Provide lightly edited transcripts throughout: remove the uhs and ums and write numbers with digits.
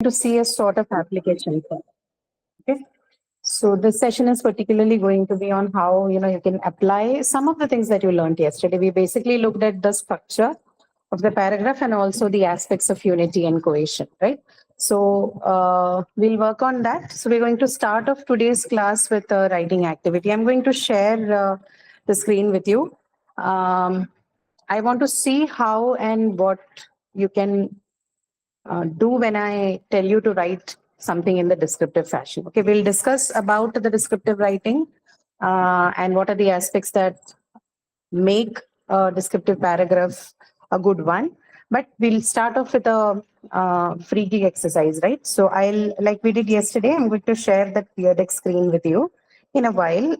to see a sort of application for. Okay. So this session is particularly going to be on how you can apply some of the things that you learned yesterday. We basically looked at the structure of the paragraph and also the aspects of unity and cohesion, right? So we'll work on that. So we're going to start off today's class with a writing activity. I'm going to share the screen with you. I want to see how and what you can do when I tell you to write something in the descriptive fashion. Okay, we'll discuss about the descriptive writing and what are the aspects that make a descriptive paragraph a good one. But we'll start off with a free gig exercise, right? So like we did yesterday, I'm going to share that peer deck screen with you in a while.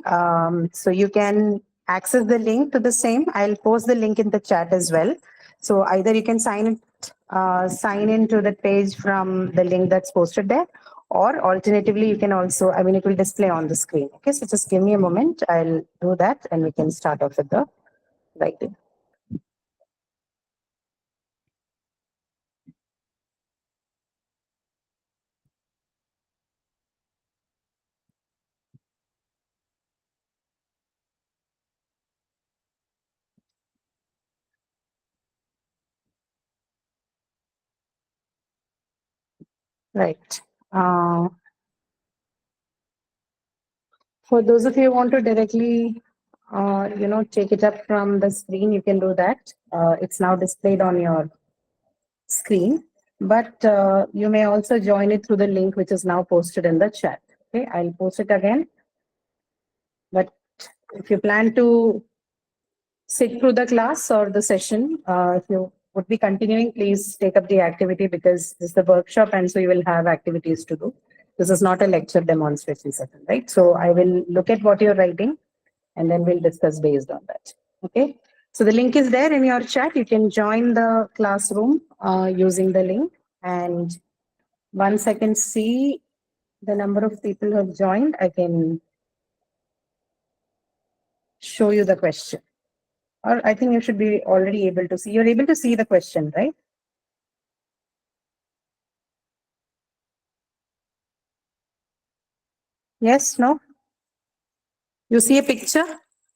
So you can access the link to the same. I'll post the link in the chat as well. So either you can sign into the page from the link that's posted there, or alternatively, you can also, it will display on the screen. Okay, so just give me a moment. I'll do that and we can start off with the writing. Right. For those of you who want to directly, take it up from the screen, you can do that. It's now displayed on your screen, but you may also join it through the link which is now posted in the chat. Okay, I'll post it again. But if you plan to sit through the class or the session, if you would be continuing, please take up the activity because this is the workshop and so you will have activities to do. This is not a lecture demonstration session, right? So I will look at what you're writing and then we'll discuss based on that. Okay. So the link is there in your chat. You can join the classroom using the link. And once I can see the number of people who have joined, I can show you the question. Or I think you should be already able to see. You're able to see the question, right? Yes, no? You see a picture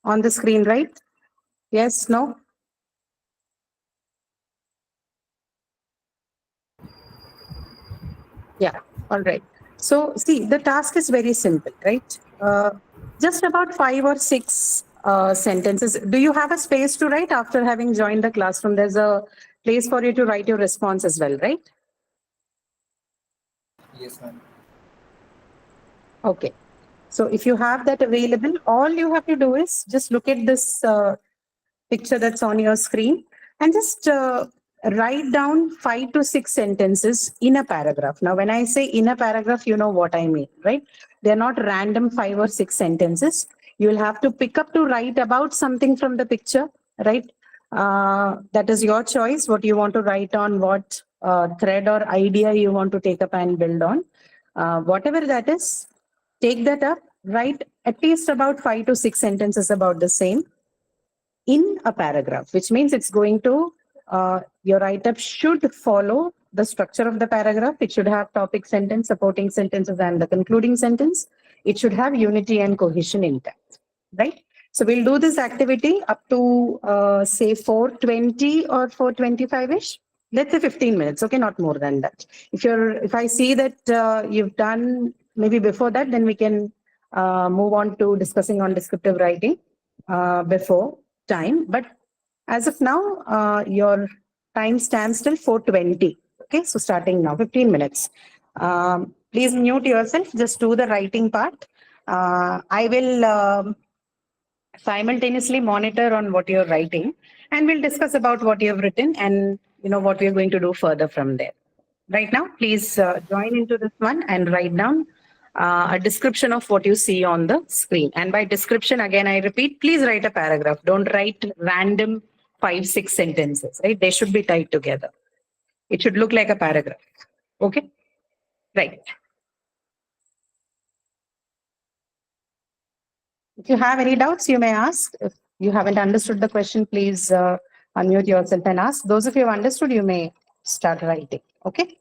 on the screen, right? Yes, no? Yeah, all right. So see, the task is very simple, right? Just about 5 or 6 sentences. Do you have a space to write after having joined the classroom? There's a place for you to write your response as well, right? Yes, ma'am. Okay. So if you have that available, all you have to do is just look at this picture that's on your screen and just write down 5 to 6 sentences in a paragraph. Now, when I say in a paragraph, you know what I mean, right? They're not random 5 or 6 sentences. You will have to pick up to write about something from the picture, right? That is your choice, what you want to write on, what thread or idea you want to take up and build on. Whatever that is, take that up, write at least about 5 to 6 sentences about the same in a paragraph, which means it's going to, your write-up should follow the structure of the paragraph. It should have topic sentence, supporting sentences, and the concluding sentence. It should have unity and cohesion intact, right? So we'll do this activity up to, say, 4:20 or 4:25-ish. Let's say 15 minutes, okay, not more than that. If I see that you've done maybe before that, then we can move on to discussing on descriptive writing before time. But as of now, your time stands till 4:20. Okay, so starting now, 15 minutes. Please mute yourself, just do the writing part. I will simultaneously monitor on what you're writing and we'll discuss about what you've written and what we're going to do further from there. Right now, please join into this one and write down a description of what you see on the screen. And by description, again, I repeat, please write a paragraph. Don't write random 5, 6 sentences, right? They should be tied together. It should look like a paragraph. Okay? Right. If you have any doubts, you may ask. If you haven't understood the question, please unmute yourself and ask. Those of you who have understood, you may start writing. Okay?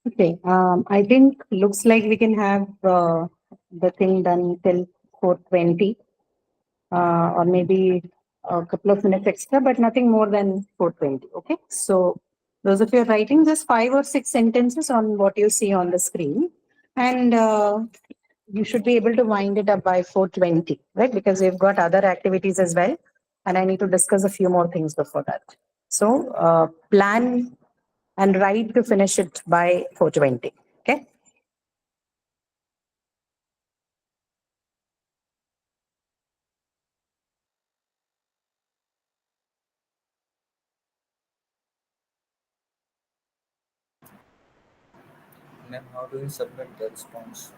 Okay, I think looks like we can have the thing done till 4:20, or maybe a couple of minutes extra, but nothing more than 4:20. Okay, so those of you writing just 5 or 6 sentences on what you see on the screen, and you should be able to wind it up by 4:20, right? Because we've got other activities as well, and I need to discuss a few more things before that. So plan and write to finish it by 4:20. Okay. Then how do you submit the response?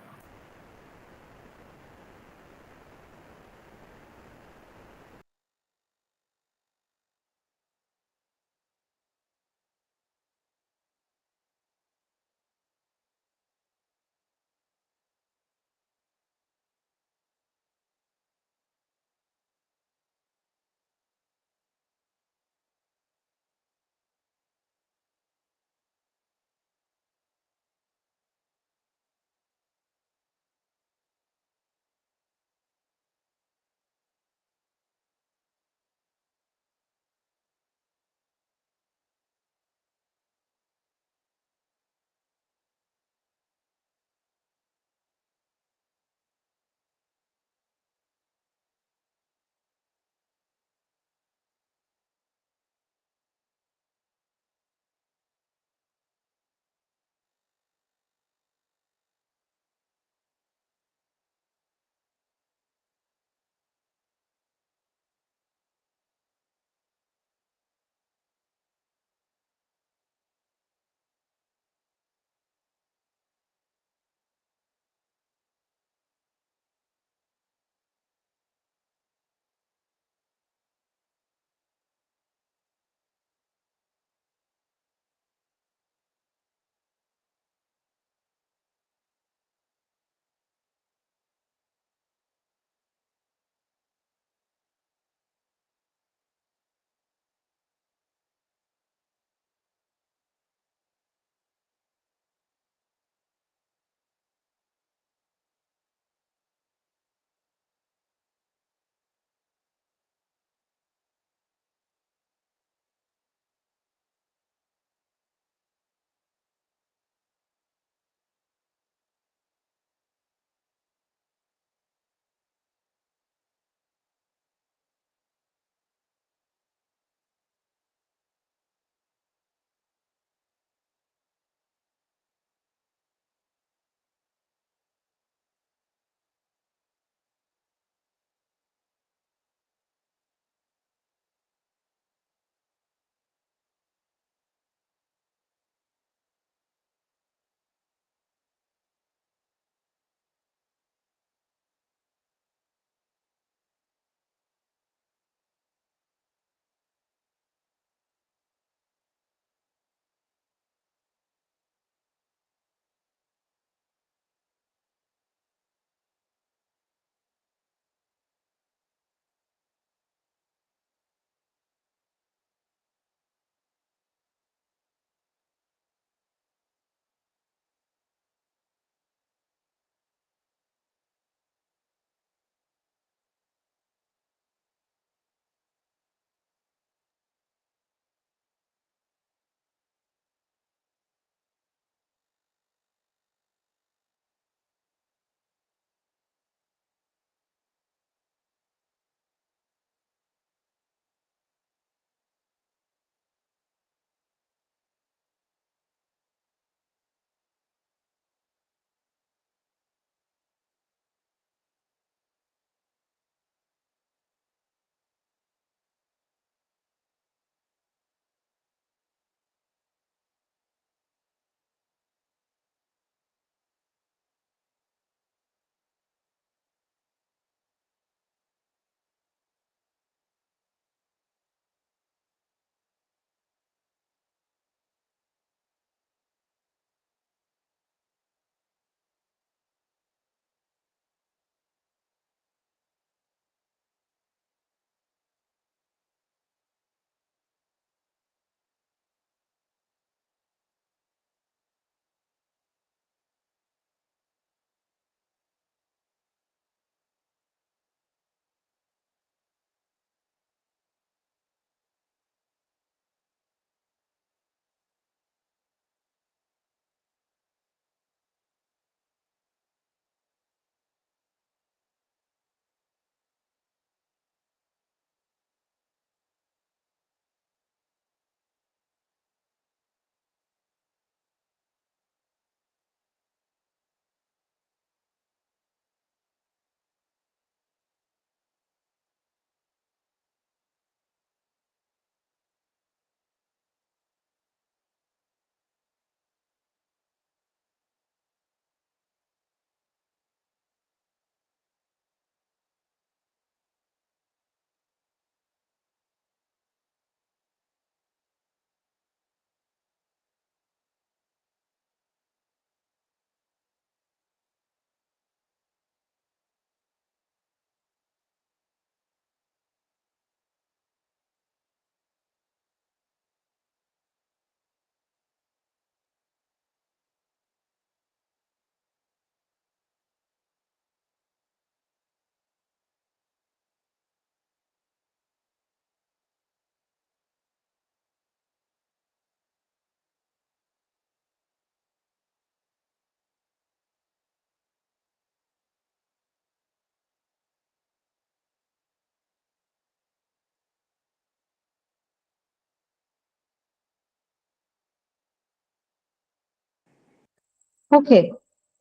Okay,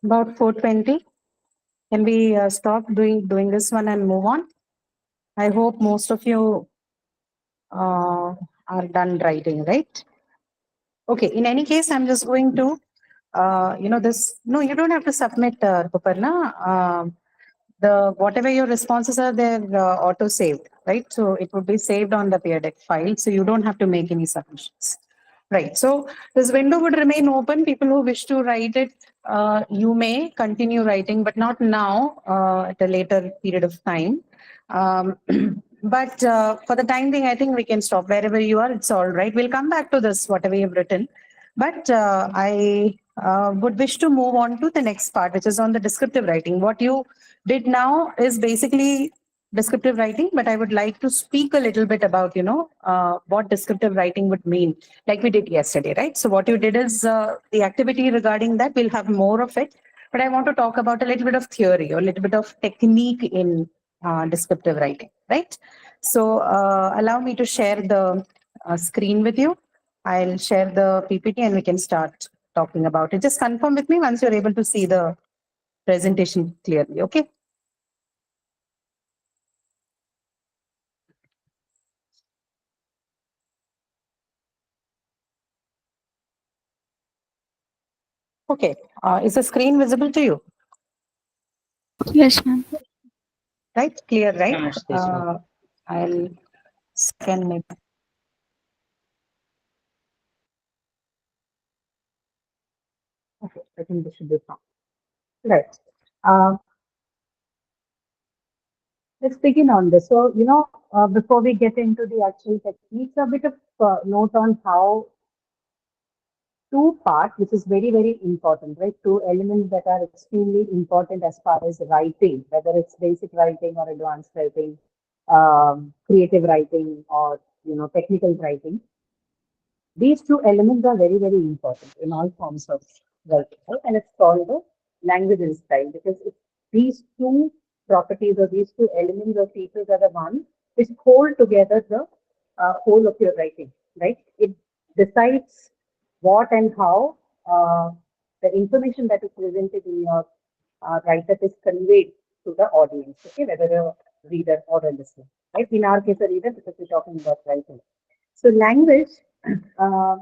about 4:20. Can we stop doing this one and move on? I hope most of you are done writing, right? Okay. In any case, I'm just going to, this. No, you don't have to submit, Puparna. The whatever your responses are, they're auto saved, right? So it would be saved on the peer deck file, so you don't have to make any submissions. Right. So this window would remain open. People who wish to write it, you may continue writing, but not now, at a later period of time. Um, but for the time being, I think we can stop wherever you are. It's all right. We'll come back to this, whatever you've written. But I would wish to move on to the next part, which is on the descriptive writing. What you did now is basically descriptive writing, but I would like to speak a little bit about, what descriptive writing would mean, like we did yesterday, right? So what you did is the activity regarding that, we'll have more of it, but I want to talk about a little bit of theory or a little bit of technique in descriptive writing, right? So allow me to share the screen with you. I'll share the PPT and we can start talking about it. Just confirm with me once you're able to see the presentation clearly, okay? Okay. Is the screen visible to you? Yes, ma'am. Right? Clear, right? I'll scan it. Okay, I think this should be fine. Right. Uh, let's begin on this. So, before we get into the actual techniques, a bit of note on how two parts, which is very, very important, right? Two elements that are extremely important as far as writing, whether it's basic writing or advanced writing, creative writing or, technical writing. These two elements are very, very important in all forms of writing, right? And it's called the language and style because these two properties or these two elements or features are the one which hold together the whole of your writing, right? It decides what and how the information that is presented in your write-up is conveyed to the audience, okay, whether a reader or a listener, right? In our case, a reader because we're talking about writing. So language uh,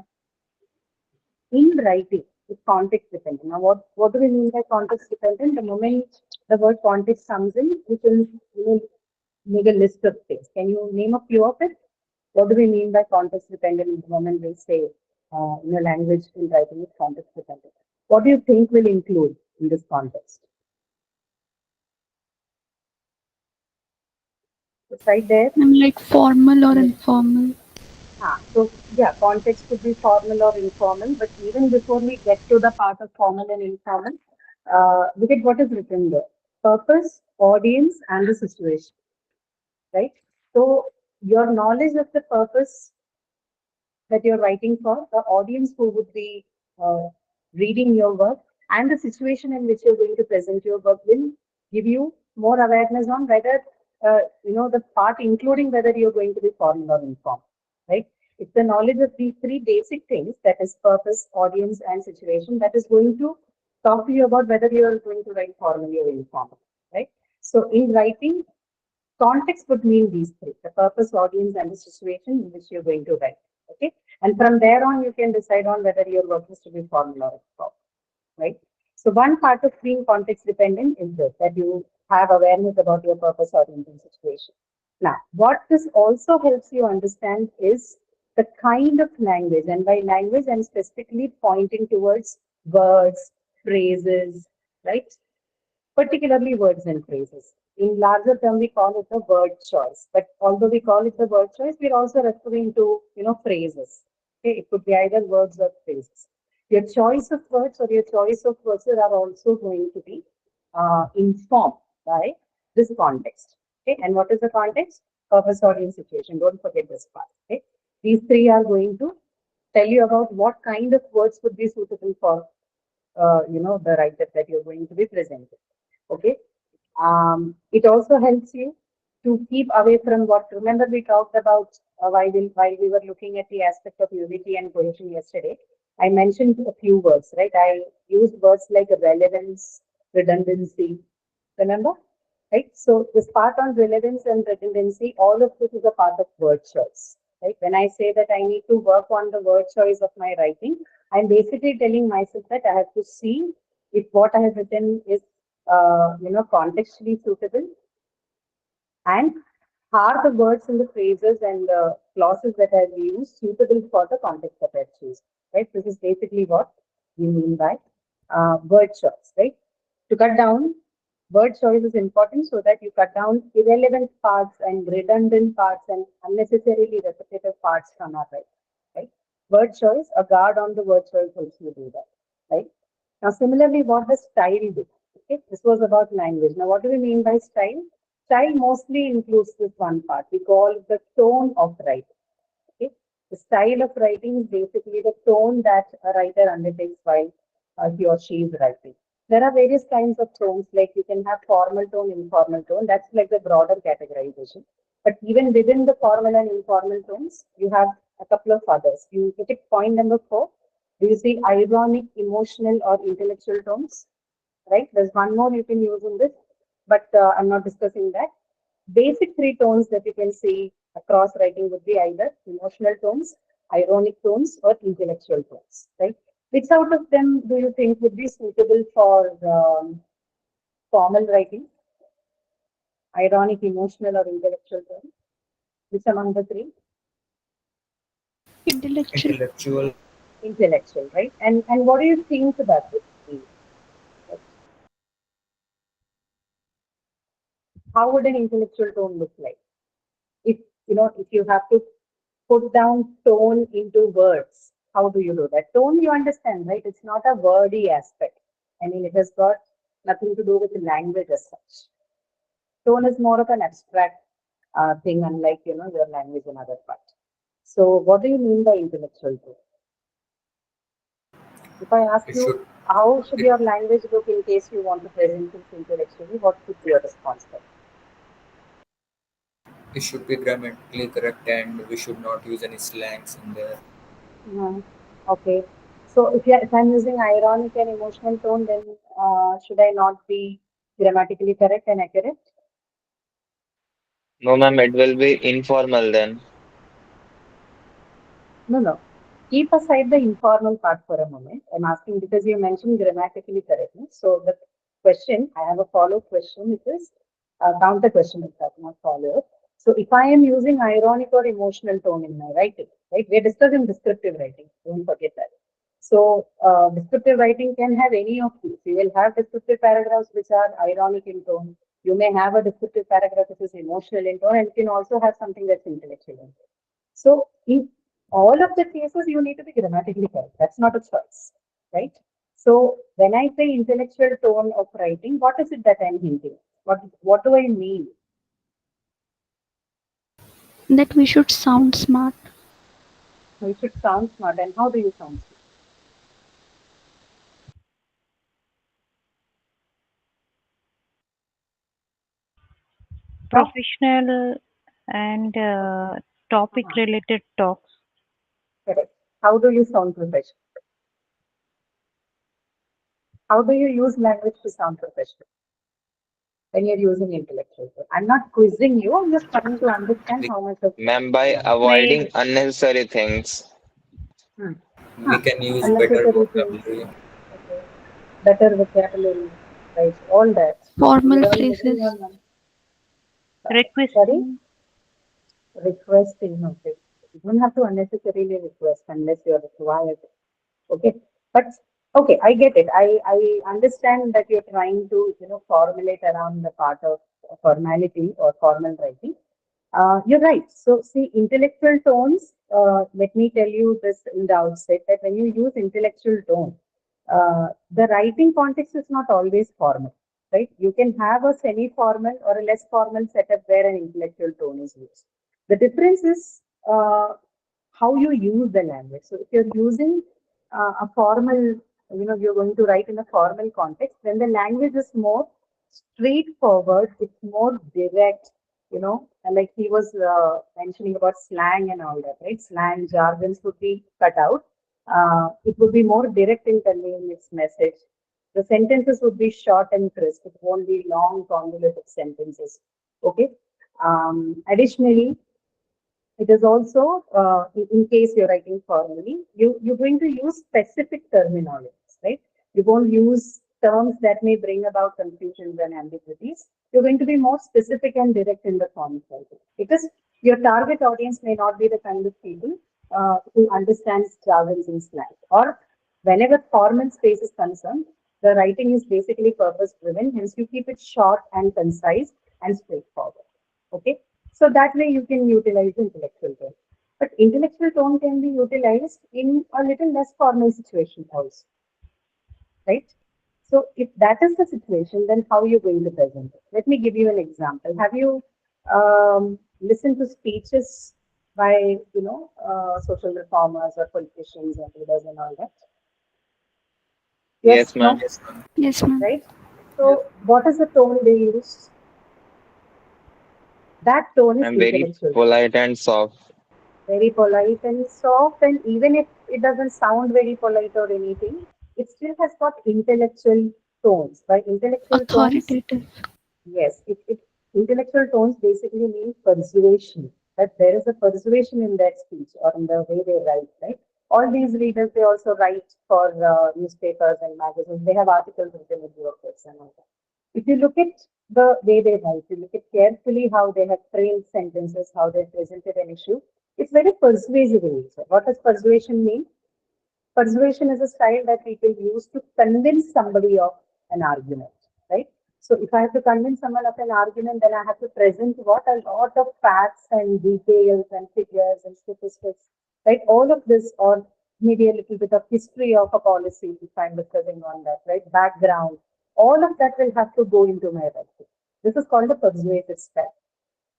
in writing is context dependent. Now, what do we mean by context dependent? The moment the word context comes in, we can make a list of things. Can you name a few of it? What do we mean by context dependent? The moment we say language in writing is context dependent. What do you think will include in this context? It's right there. I'm like formal or informal. So yeah, context could be formal or informal, but even before we get to the part of formal and informal, look at what is written there. Purpose, audience, and the situation, right? So your knowledge of the purpose that you're writing for, the audience who would be uh, reading your work, and the situation in which you're going to present your work will give you more awareness on whether, the part, including whether you're going to be formal or informal, right? It's the knowledge of these three basic things, that is purpose, audience, and situation, that is going to talk to you about whether you're going to write formally or informal, right? So in writing, context would mean these three: the purpose, audience, and the situation in which you're going to write. Okay. And from there on, you can decide on whether your work is to be formal or informal, right? So one part of being context dependent is this, that you have awareness about your purpose, audience, and situation. Now, what this also helps you understand is the kind of language, and by language, I'm specifically pointing towards words, phrases, right? Particularly words and phrases. In larger term, we call it the word choice. But although we call it the word choice, we're also referring to, phrases. Okay, it could be either words or phrases. Your choice of words or your choice of verses are also going to be informed by this context. Okay, and what is the context? Purpose, audience, situation. Don't forget this part. Okay, these three are going to tell you about what kind of words would be suitable for the write-up that you're going to be presenting. Okay. It also helps you to keep away from what. Remember, we talked about while we were looking at the aspect of unity and cohesion yesterday. I mentioned a few words, right? I used words like relevance, redundancy. Remember? Right? So this part on relevance and redundancy, all of this is a part of word choice. Right? When I say that I need to work on the word choice of my writing, I'm basically telling myself that I have to see if what I have written is contextually suitable, and are the words and the phrases and the clauses that I've used suitable for the context that I've chosen, right? This is basically what we mean by word choice, right? To cut down, word choice is important so that you cut down irrelevant parts and redundant parts and unnecessarily repetitive parts from our writing, right? Word choice, a guard on the word choice helps you do that, right? Now, similarly, what does style do? Okay, this was about language. Now, what do we mean by style? Style mostly includes this one part. We call it the tone of writing. Okay? The style of writing is basically the tone that a writer undertakes while he or she is writing. There are various kinds of tones, like you can have formal tone, informal tone. That's like the broader categorization. But even within the formal and informal tones, you have a couple of others. You take point number 4. Do you see ironic, emotional, or intellectual tones? Right? There's one more you can use in this, but I'm not discussing that. Basic three tones that you can see across writing would be either emotional tones, ironic tones, or intellectual tones, right? Which out of them do you think would be suitable for formal writing? Ironic, emotional, or intellectual tone? Which among the three? Intellectual. Intellectual. Intellectual, right? And what do you think that would be? Like, how would an intellectual tone look like? If if you have to put down tone into words, how do you do that? Tone, you understand, right? It's not a wordy aspect. I mean, it has got nothing to do with the language as such. Tone is more of an abstract thing, unlike your language and other part. So, what do you mean by intellectual tone? If I ask It you, should how should it, your language look in case you want to present things intellectually, what would be your response then? it should be grammatically correct, and we should not use any slangs in there. Mhm. Okay. So if I'm using ironic and emotional tone, then should I not be grammatically correct and accurate? No, ma'am, it will be informal then. No, no. Keep aside the informal part for a moment. I'm asking because you mentioned grammatically correctness. So the question, I have a follow-up question, which is counter question, in fact, not follow-up. So if I am using ironic or emotional tone in my writing, right? We're discussing descriptive writing. Don't forget that. So descriptive writing can have any of these. You will have descriptive paragraphs which are ironic in tone. You may have a descriptive paragraph which is emotional in tone, and you can also have something that's intellectual in tone. So in all of the cases, you need to be grammatically correct. That's not a choice, right? So when I say intellectual tone of writing, what is it that I'm hinting? What do I mean? That we should sound smart. You should sound smart. And how do you sound smart? How? Professional and topic Uh-huh. related talks. Correct. How do you sound professional? How do you use language to sound professional when you're using intellectual tone? I'm not quizzing you. I'm just trying to understand We, how much of ma'am, by yeah. Like avoiding unnecessary things. Hmm. We Huh. can use better Unnecessary things. vocabulary. Okay. Better vocabulary, right? All that. Formal You're all getting phrases. on. Sorry, requesting. requesting. Okay. You don't have to unnecessarily request unless you're required. Okay. But okay, I get it. I understand that you're trying to, formulate around the part of formality or formal writing. You're right. So, see, intellectual tones, let me tell you this in the outset that when you use intellectual tone, the writing context is not always formal, right? You can have a semi formal or a less formal setup where an intellectual tone is used. The difference is how you use the language. So, if you're using a formal, you're going to write in a formal context, then the language is more straightforward, it's more direct, and like he was mentioning about slang and all that, right? Slang, jargons would be cut out. It would be more direct in conveying its message. The sentences would be short and crisp. It won't be long, convoluted sentences. Okay. Additionally, it is also, in case you're writing formally, you're going to use specific terminologies, right? You won't use terms that may bring about confusions and ambiguities. You're going to be more specific and direct in the form writing because your target audience may not be the kind of people who understands jargons and slang. Or whenever formal space is concerned, the writing is basically purpose driven, hence you keep it short and concise and straightforward. Okay. So that way you can utilize intellectual tone. But intellectual tone can be utilized in a little less formal situation also, right? So if that is the situation, then how are you going to present it? Let me give you an example. Have you listened to speeches by, social reformers or politicians and leaders and all that? Yes, Yes, ma'am. no, Yes, ma'am. Yes, ma'am. right? So what is the tone they use? That tone is I'm very intellectual tone. polite and soft. Very polite and soft, and even if it doesn't sound very polite or anything, it still has got intellectual tones. By intellectual tones, Authoritative. yes, it intellectual tones basically mean persuasion. That there is a persuasion in their speech or in the way they write, right? All these readers, they also write for newspapers and magazines. They have articles written in your books and all that. If you look at the way they write, you look at carefully how they have framed sentences, how they presented an issue, it's very persuasive in nature. What does persuasion mean? Persuasion is a style that people use to convince somebody of an argument, right? So if I have to convince someone of an argument, then I have to present what a lot of facts and details and figures and statistics, right? All of this, or maybe a little bit of history of a policy if I'm discussing on that, right? Background, all of that will have to go into my writing. This is called a persuasive style,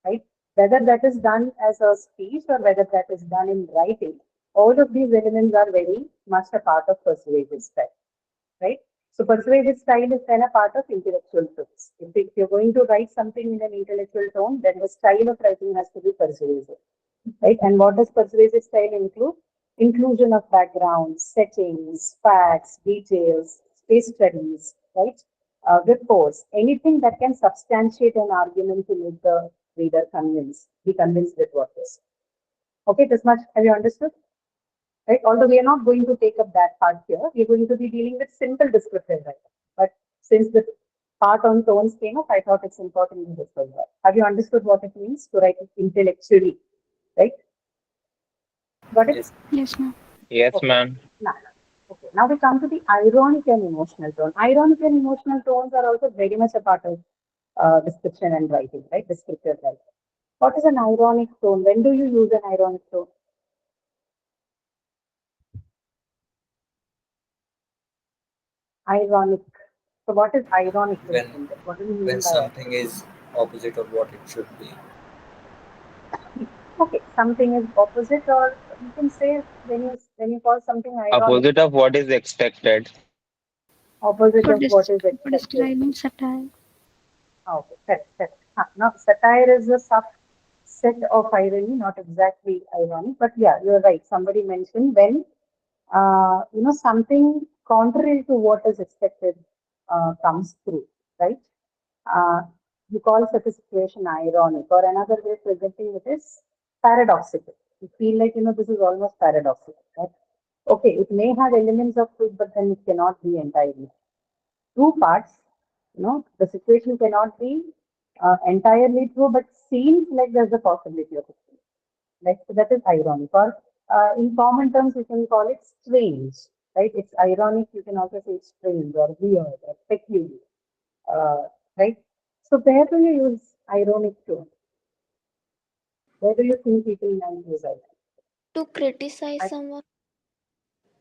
right? Whether that is done as a speech or whether that is done in writing, all of these elements are very much a part of persuasive style, right? So persuasive style is then a part of intellectual truths. If you're going to write something in an intellectual tone, then the style of writing has to be persuasive, right? And what does persuasive style include? Inclusion of background, settings, facts, details, case studies, right? Reports, anything that can substantiate an argument to make the reader be convinced with what is. Okay, this much have you understood? Right? Although we are not going to take up that part here, we're going to be dealing with simple descriptive writing. But since the part on tones came up, I thought it's important to discuss that. Have you understood what it means to write it intellectually? Right? Got it? Yes. Yes, ma'am. Yes, Okay. ma'am. Now, okay. Now we come to the ironic and emotional tone. Ironic and emotional tones are also very much a part of description and writing, right? Descriptive writing. What is an ironic tone? When do you use an ironic tone? Ironic. So what is ironic? When What do you when mean by that? something is opposite of what it should be. Okay, something is opposite, or you can say when you call something ironic, Opposite of what is expected. opposite For, of what dis- is for expected. describing satire. Okay, correct, correct. Now, satire is a subset of irony, not exactly irony, but yeah, you're right. Somebody mentioned when something contrary to what is expected comes through, right? Uh, you call such a situation ironic, or another way of presenting it is paradoxical. You feel like this is almost paradoxical, right? Okay, it may have elements of truth, but then it cannot be entirely two parts. The situation cannot be entirely true, but seems like there's a possibility of it. Right? So that is ironic. Or in common terms, you can call it strange. Right? It's ironic. You can also say it's strange or weird or peculiar. Right? So where do you use ironic tone? Where do you think people might use ironic? To criticize I, someone.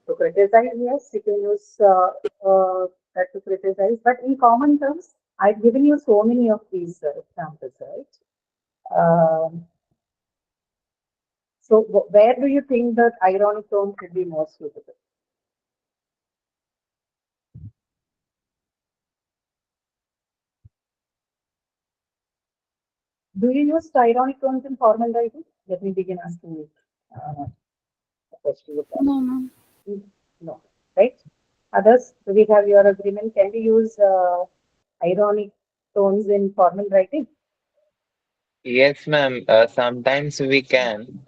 to criticize, yes, you can use that to criticize. But in common terms, I've given you so many of these examples, right? Um, so where do you think that ironic tone could be more suitable? Do you use ironic tones in formal writing? Let me begin asking you a question with that. No, ma'am. No, right? Others, do we have your agreement? Can we use ironic tones in formal writing? Yes, ma'am. Sometimes we can.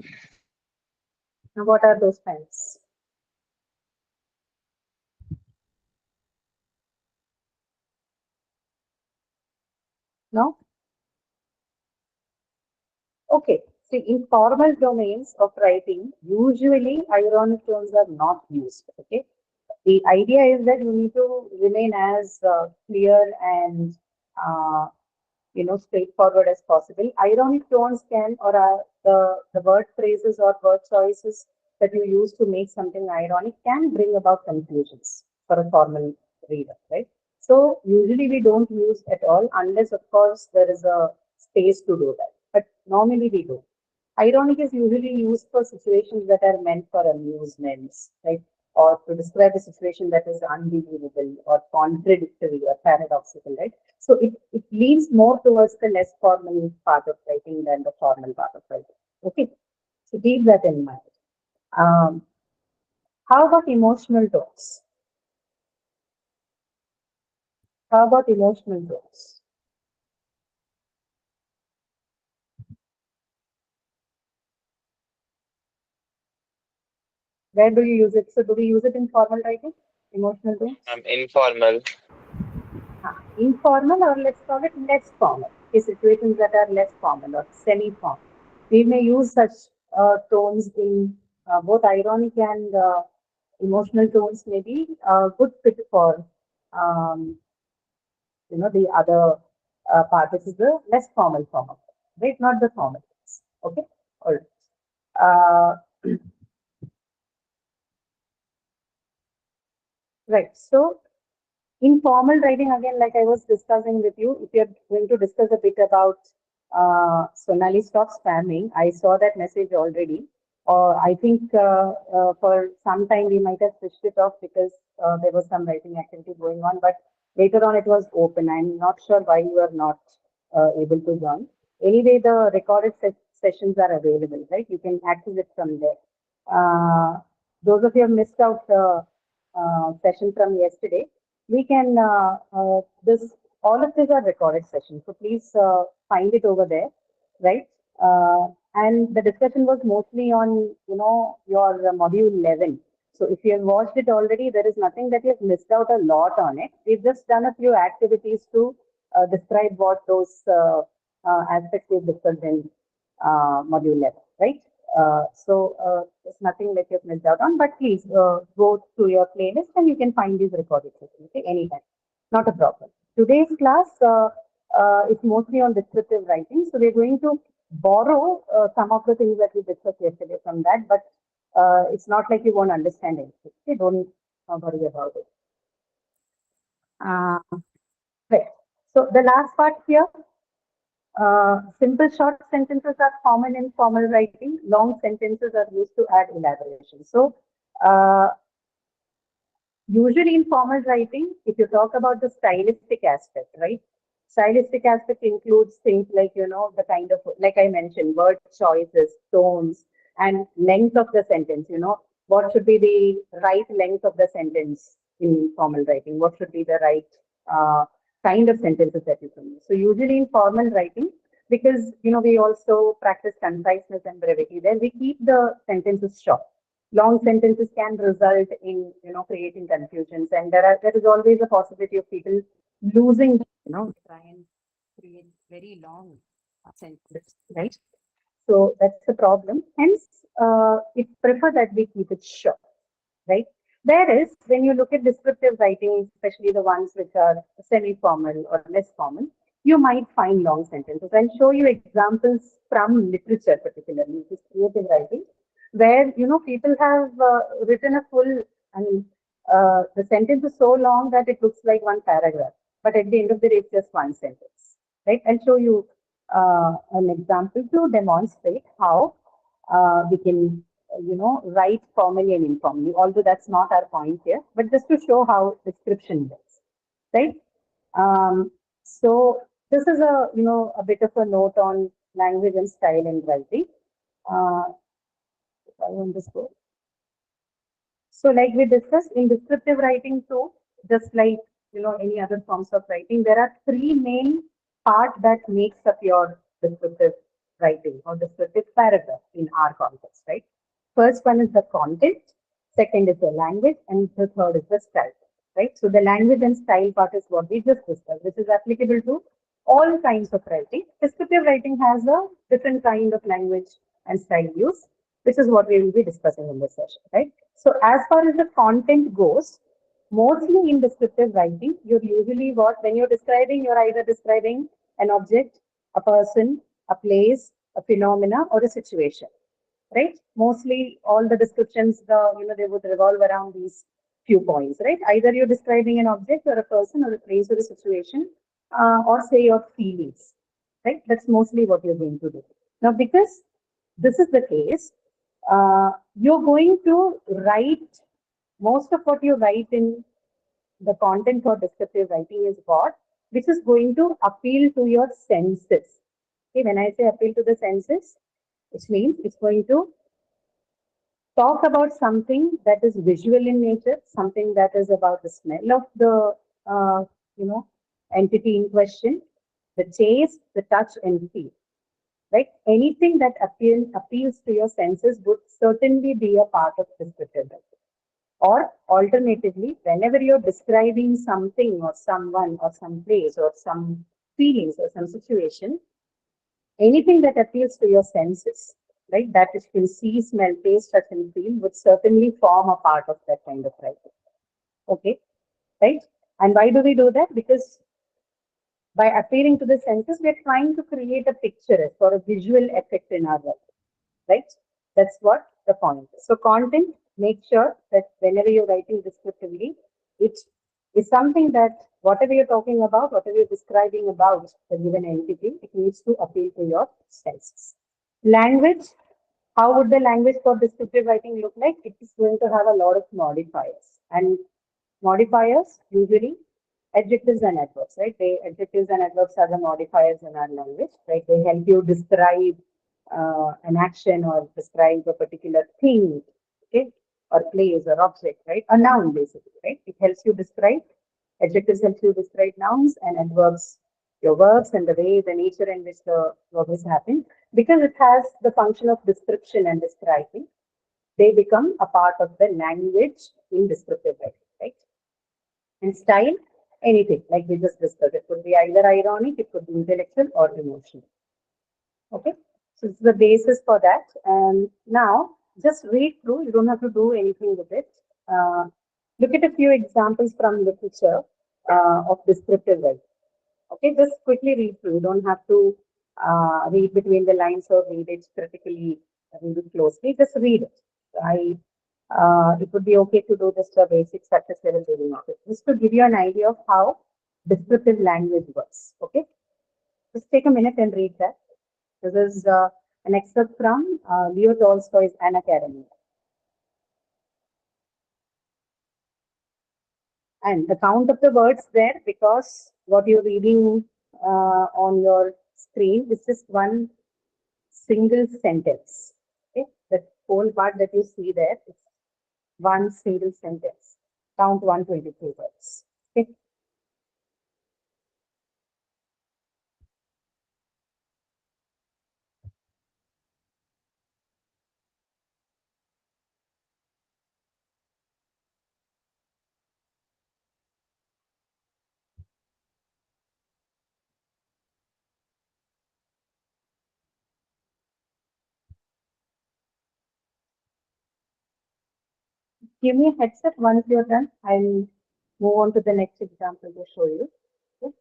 Now, what are those kinds? No? Okay. See, in formal domains of writing, usually ironic tones are not used. Okay. The idea is that you need to remain as clear and straightforward as possible. Ironic tones can, or the word phrases or word choices that you use to make something ironic can bring about confusions for a formal reader, right? So usually we don't use at all unless, of course, there is a space to do that. But normally we do. Ironic is usually used for situations that are meant for amusements, right? Or to describe a situation that is unbelievable or contradictory or paradoxical, right? So it leans more towards the less formal part of writing than the formal part of writing. Okay, so keep that in mind. Um, how about emotional tones? How about emotional tones? Where do you use it? So do we use it in formal writing? Emotional tones? Informal. Informal, or let's call it less formal, in situations that are less formal or semi-formal. We may use such tones in both ironic and emotional tones may be a good fit for um, the other part, which is the less formal form of it, right? Not the formal ones. Okay, all right. Uh, right. So in formal writing, again, like I was discussing with you, if you're going to discuss a bit about Sonali, stop spamming. I saw that message already. Or I think for some time we might have switched it off because there was some writing activity going on, but later on it was open. I'm not sure why you are not able to join. Anyway, the recorded sessions are available, right? You can access it from there. Those of you have missed out the session from yesterday, we can this all of these are recorded sessions, so please find it over there, right? And the discussion was mostly on your module 11. So if you have watched it already, there is nothing that you have missed out a lot on it. We've just done a few activities to describe what those aspects we've discussed in module 11, right? There's nothing that you've missed out on, but please go to your playlist and you can find these recorded sessions, okay, anytime. Not a problem. Today's class is mostly on descriptive writing, so we're going to borrow some of the things that we discussed yesterday from that, but it's not like you won't understand anything. Okay, don't worry about it. Right. So the last part here, simple short sentences are common in formal writing. Long sentences are used to add elaboration. So uh, usually in formal writing, if you talk about the stylistic aspect, right? Stylistic aspect includes things like, the kind of, like I mentioned, word choices, tones, and length of the sentence, what should be the right length of the sentence in formal writing? What should be the right kind of sentences that you can use? So usually in formal writing, because, we also practice conciseness and brevity, then we keep the sentences short. Long sentences can result in creating confusions, and there is always a possibility of people losing, try and create very long sentences, right? So that's the problem. Hence it's preferred that we keep it short, right? Whereas when you look at descriptive writing, especially the ones which are semi-formal or less formal, you might find long sentences. I'll show you examples from literature, particularly, which is creative writing, where people have written a full, I mean, the sentence is so long that it looks like one paragraph, but at the end of the day, it's just one sentence, right? I'll show you an example to demonstrate how we can write formally and informally, although that's not our point here, but just to show how description works, right? Um, so this is a bit of a note on language and style in writing. If I want this go. So like we discussed in descriptive writing too, just like any other forms of writing, there are three main parts that makes up your descriptive writing or descriptive paragraph in our context, right? First one is the content, second is the language, and the third is the style, right? So the language and style part is what we just discussed, which is applicable to all kinds of writing. Descriptive writing has a different kind of language and style use, which is what we will be discussing in this session, right? So as far as the content goes, mostly in descriptive writing, you're usually when you're describing, you're either describing an object, a person, a place, a phenomena, or a situation, right? Mostly all the descriptions, they would revolve around these few points, right? Either you're describing an object or a person or a place or a situation, or say your feelings, right? That's mostly what you're going to do. Now, because this is the case, you're going to write most of what you write in the content for descriptive writing is what, which is going to appeal to your senses. Okay, when I say appeal to the senses, which means it's going to talk about something that is visual in nature, something that is about the smell of the you know entity in question, the taste, the touch, and feel. Right? Anything that appeals to your senses would certainly be a part of descriptive writing. Or alternatively, whenever you're describing something or someone or some place or some feelings or some situation, anything that appeals to your senses, right, that you can see, smell, taste, touch, and feel would certainly form a part of that kind of writing. Okay, right? And why do we do that? Because by appealing to the senses, we're trying to create a picture or a visual effect in our writing, right? That's what the point is. So content, make sure that whenever you're writing descriptively, it is something that whatever you're talking about, whatever you're describing about the given entity, it needs to appeal to your senses. Language, how would the language for descriptive writing look like? It is going to have a lot of modifiers. And modifiers, usually adjectives and adverbs, right? Adjectives and adverbs are the modifiers in our language, right? They help you describe an action or describe a particular thing, okay, or place or object, right? A noun, basically, right? It helps you describe. Adjectives help you describe nouns, and adverbs your verbs and the way, the nature in which the verb is happening. Because it has the function of description and describing, they become a part of the language in descriptive writing, right? And style, anything, like we just discussed. It could be either ironic, it could be intellectual or emotional. Okay, so it's the basis for that. And now just read through, you don't have to do anything with it. Look at a few examples from literature of descriptive writing. Okay, just quickly read through. You don't have to read between the lines or read it critically, read it closely. Just read it. It would be okay to do just a basic surface level reading of it. Just to give you an idea of how descriptive language works. Okay, just take a minute and read that. This is an excerpt from Leo Tolstoy's Anna Karenina. And the count of the words there, because what you're reading on your screen is just one single sentence. Okay, the whole part that you see there is one single sentence. Count 122 words. Okay. Give me a heads up once you're done. I'll move on to the next example to show you. Okay.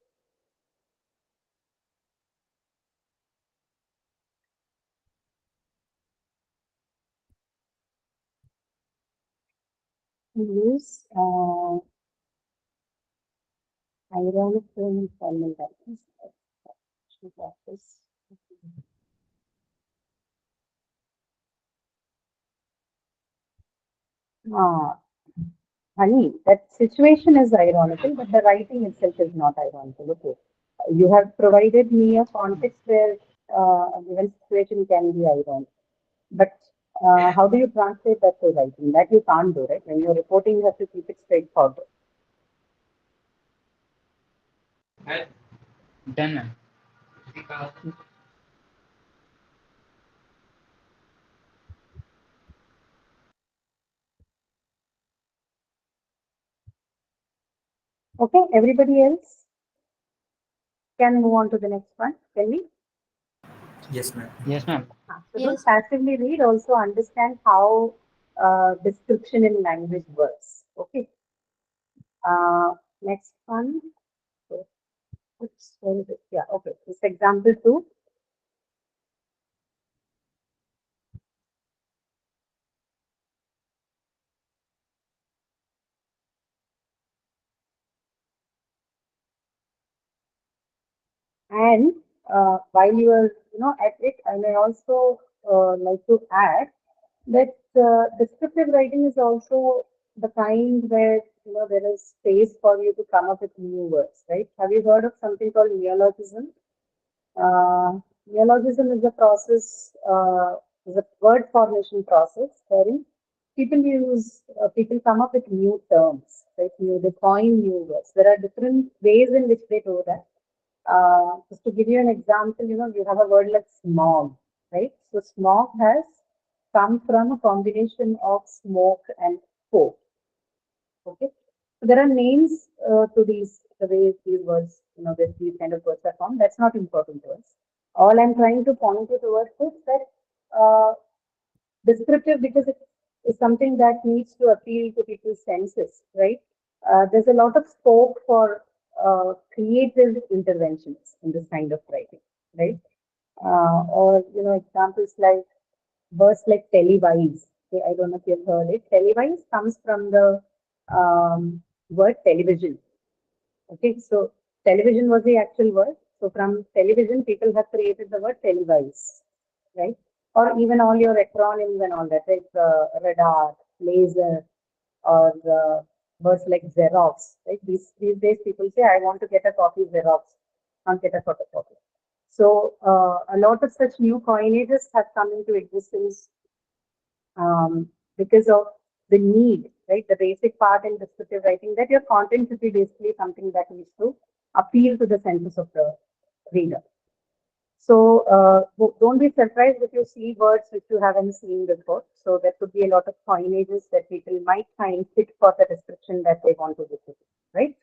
Use ironic and formal practice. Honey, that situation is ironical, but the writing itself is not ironical. Okay. You have provided me a context where a given situation can be ironic. But how do you translate that to writing? That you can't do, right? When you're reporting, you have to keep it straightforward. Done, ma'am. Okay, everybody else can move on to the next one. Can we? Yes, ma'am. Yes, ma'am. So don't Yes. passively read, also understand how description in language works. Okay. Next one. So, where is it? Yeah, okay. This example two. And while you are, at it, I may also like to add that descriptive writing is also the kind where there is space for you to come up with new words, right? Have you heard of something called neologism? Neologism is a process, is a word formation process wherein people come up with new terms, right? They coin new words. There are different ways in which they do that. Just to give you an example, you have a word like smog, right? So smog has come from a combination of smoke and smoke. Okay. So there are names to the way these words, these kind of words are formed. That's not important to us. All I'm trying to point you towards is that descriptive, because it is something that needs to appeal to people's senses, right? There's a lot of scope for creative interventions in this kind of writing, right? Or examples like words like televise. Okay, I don't know if you've heard it. Televise comes from the word television. Okay, so television was the actual word. So from television, people have created the word televise, right? Or even all your acronyms and all that, like radar, laser, or words like Xerox, right? These days, people say, "I want to get a copy Xerox, can't get a photocopy." So a lot of such new coinages have come into existence because of the need, right? The basic part in descriptive writing that your content should be basically something that needs to appeal to the senses of the reader. So don't be surprised if you see words which you haven't seen before. So there could be a lot of coinages that people might find fit for the description that they want to give, right?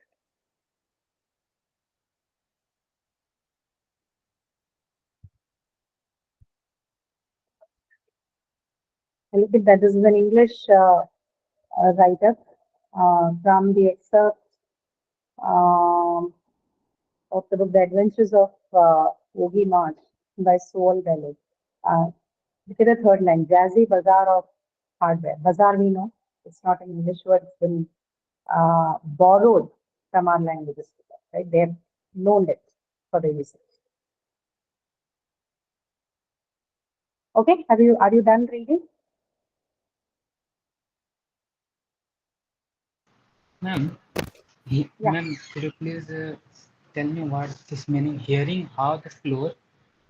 And look at that. This is an English write-up from the excerpt of the book The Adventures of Yogi March by Soul Bellow. Look at the third line, Jazzy Bazaar of Hardware. Bazaar, we know, it's not an English word, it's been borrowed from our languages, right? They have loaned it for the usage. Okay, are you done reading? Ma'am, Yeah. ma'am, could you please tell me what this meaning? Hearing how the floor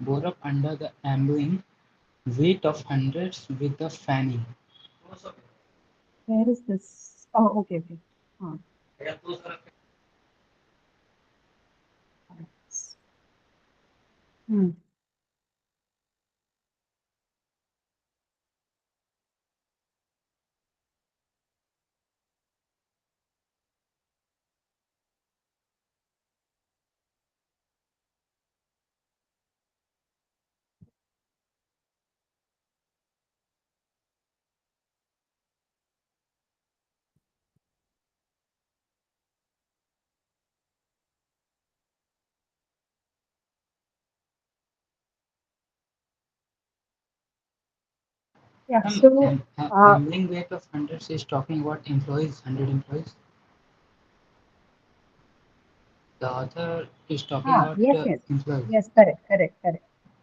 bore up under the ambling weight of hundreds with the fanning. Where is this? Oh, okay, okay. Hmm. Yeah, so Ambling weight of hundreds is talking about employees, 100 employees. The author is talking about yes, yes, employees. yes, correct.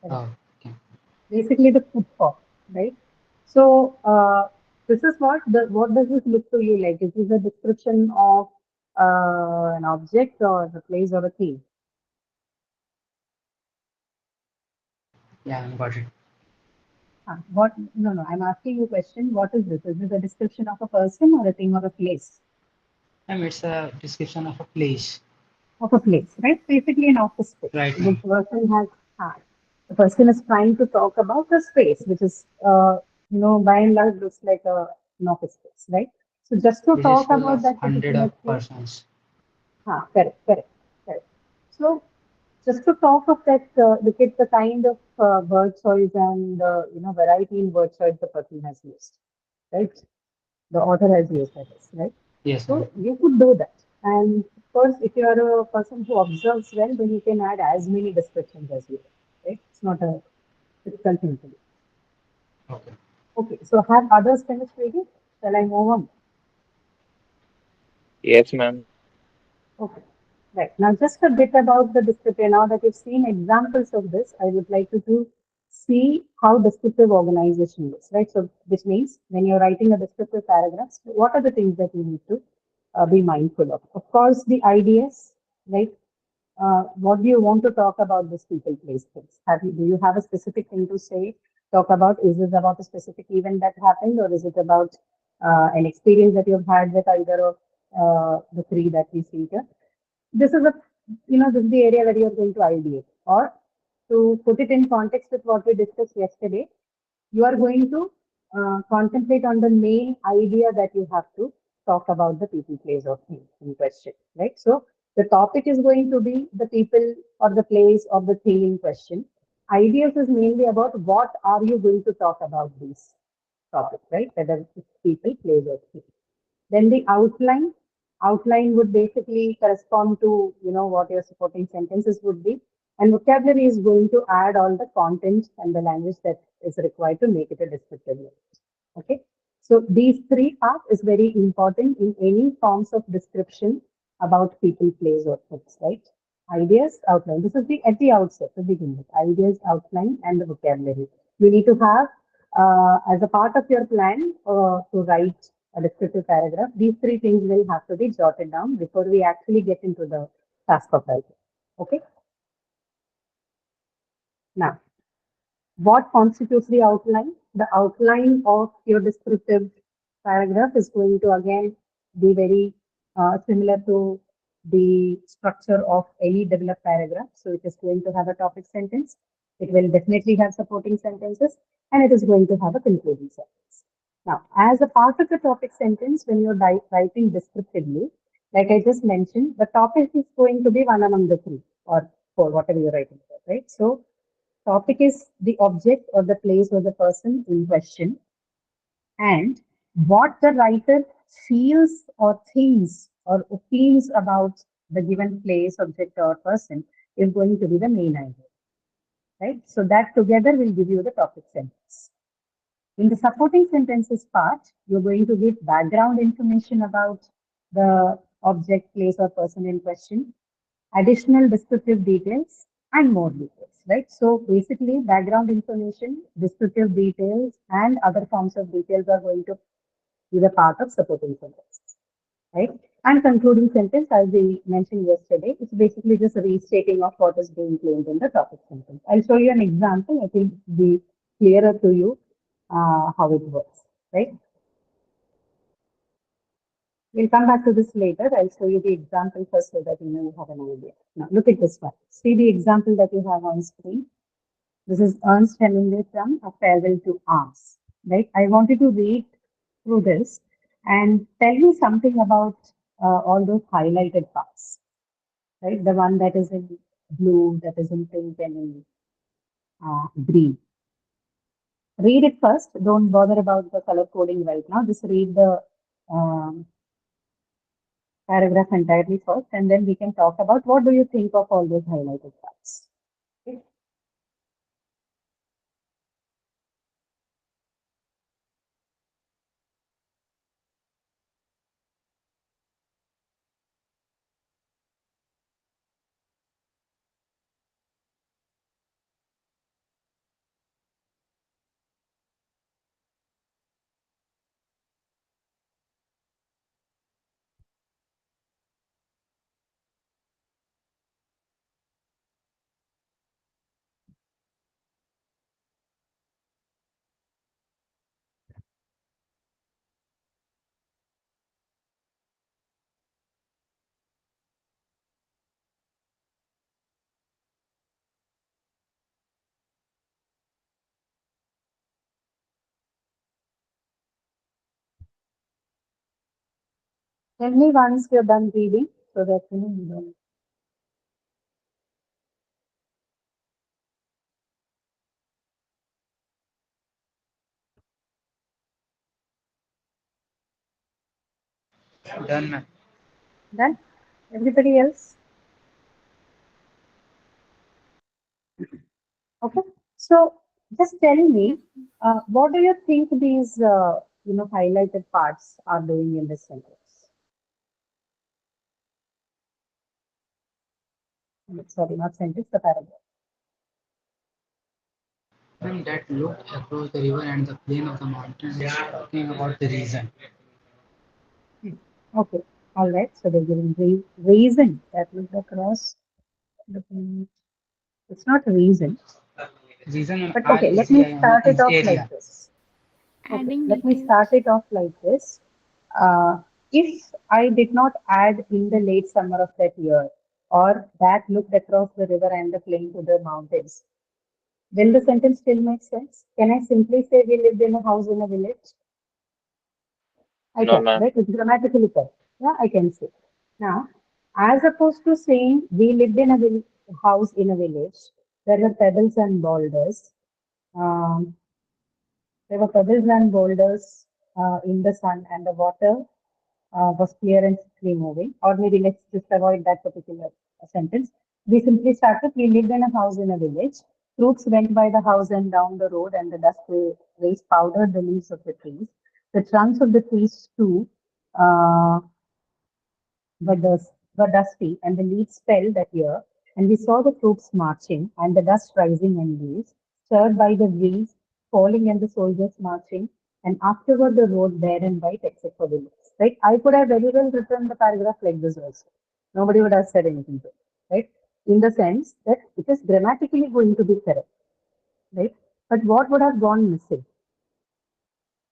Oh, okay. Basically the footfall, right? So this is what does this look to you like? Is this a description of an object or a place or a thing? Yeah, got it. What? No, no. I'm asking you a question. What is this? Is this a description of a person or a thing or a place? It's a description of a place. Of a place, right? Basically, an office space. Right, The ma'am. person has, the person is trying to talk about a space, which is, by and large looks like an office space, right? So just to This is talk full about of that hundred particular of place, persons. correct, correct, correct. So just to talk of that, look at the kind of word choice and variety in word choice the person has used, right? The author has used that is, right? Yes, ma'am. So you could do that. And of course, if you are a person who observes well, then you can add as many descriptions as you want, right? It's not a difficult thing to do. Okay. Okay, so have others finished reading? Shall I move on? Yes, ma'am. Okay. Right. Now, just a bit about the descriptive. Now that you've seen examples of this, I would like you to see how descriptive organization is, right? So, which means when you're writing a descriptive paragraph, what are the things that you need to be mindful of? Of course, the ideas, right? What do you want to talk about this people, place, things? Do you have a specific thing to say? Talk about, is this about a specific event that happened, or is it about an experience that you've had with either of the three that we see here? This is this is the area where you're going to ideate. Or to put it in context with what we discussed yesterday, you are going to concentrate on the main idea that you have to talk about the people, place, or thing in question, right? So the topic is going to be the people or the place or the thing in question. Ideas is mainly about what are you going to talk about these topics, right? Whether it's people, place, or thing. Then the outline would basically correspond to, what your supporting sentences would be. And vocabulary is going to add all the content and the language that is required to make it a descriptive language. Okay. So these three parts is very important in any forms of description about people, place, or things, right? Ideas, outline. This is the at the outset to begin with. Ideas, outline, and the vocabulary. You need to have as a part of your plan to write a descriptive paragraph. These three things will have to be jotted down before we actually get into the task of writing. Okay. Now, what constitutes the outline? The outline of your descriptive paragraph is going to again be very similar to the structure of any developed paragraph. So it is going to have a topic sentence. It will definitely have supporting sentences, and it is going to have a concluding sentence. Now, as a part of the topic sentence, when you're writing descriptively, like I just mentioned, the topic is going to be one among the three or four, whatever you're writing for, right? So topic is the object or the place or the person in question, and what the writer feels or thinks or opines about the given place, object, or person is going to be the main idea, right? So that together will give you the topic sentence. In the supporting sentences part, you're going to give background information about the object, place, or person in question, additional descriptive details, and more details, right? So basically, background information, descriptive details, and other forms of details are going to be the part of supporting sentences, right? And concluding sentence, as we mentioned yesterday, it's basically just a restating of what is being claimed in the topic sentence. I'll show you an example. I think it'll be clearer to you how it works, right? We'll come back to this later. I'll show you the example first so that you have an idea. Now, look at this one. See the example that you have on screen. This is Ernst Hemingway from A Farewell to Arms, right? I wanted to read through this and tell you something about all those highlighted parts, right? The one that is in blue, that is in pink, and in green. Read it first. Don't bother about the color coding right now. Just read the um, paragraph entirely first, and then we can talk about what do you think of all those highlighted parts. Okay. Tell me once you're done reading so that you know. Done, ma'am. Done? Everybody else? Okay. So just tell me, what do you think these highlighted parts are doing in this sentence? Sorry, not sentence, the paragraph. Ma'am, that looked across the river and the plain of the mountains is talking about the reason. Okay. All right. So they're giving reason that looked across the. It's not reason. Reason on But R okay, E let Z me I N start it is off like area. this. Okay, Adding let me start details. it off like this. If I did not add in the late summer of that year, or that looked across the river and the plain to the mountains, will the sentence still make sense? Can I simply say we lived in a house in a village? I No, can, ma'am. right? It's grammatically correct. Yeah, I can say. Now, as opposed to saying we lived in a house in a village, there were pebbles and boulders. Um, There were pebbles and boulders in the sun, and the water was clear and free moving. Or maybe let's just avoid that particular sentence. We simply started. We lived in a house in a village. Troops went by the house and down the road, and the dust rays powdered the leaves of the trees. The trunks of the trees too uh, were dusty, and the leaves fell that year. And we saw the troops marching, and the dust rising in leaves, stirred by the breeze, falling, and the soldiers marching. And afterward, the road bare and white, except for the leaves. Right? I could have very well written the paragraph like this also. Nobody would have said anything to it. Right? In the sense that it is grammatically going to be correct. Right? But what would have gone missing?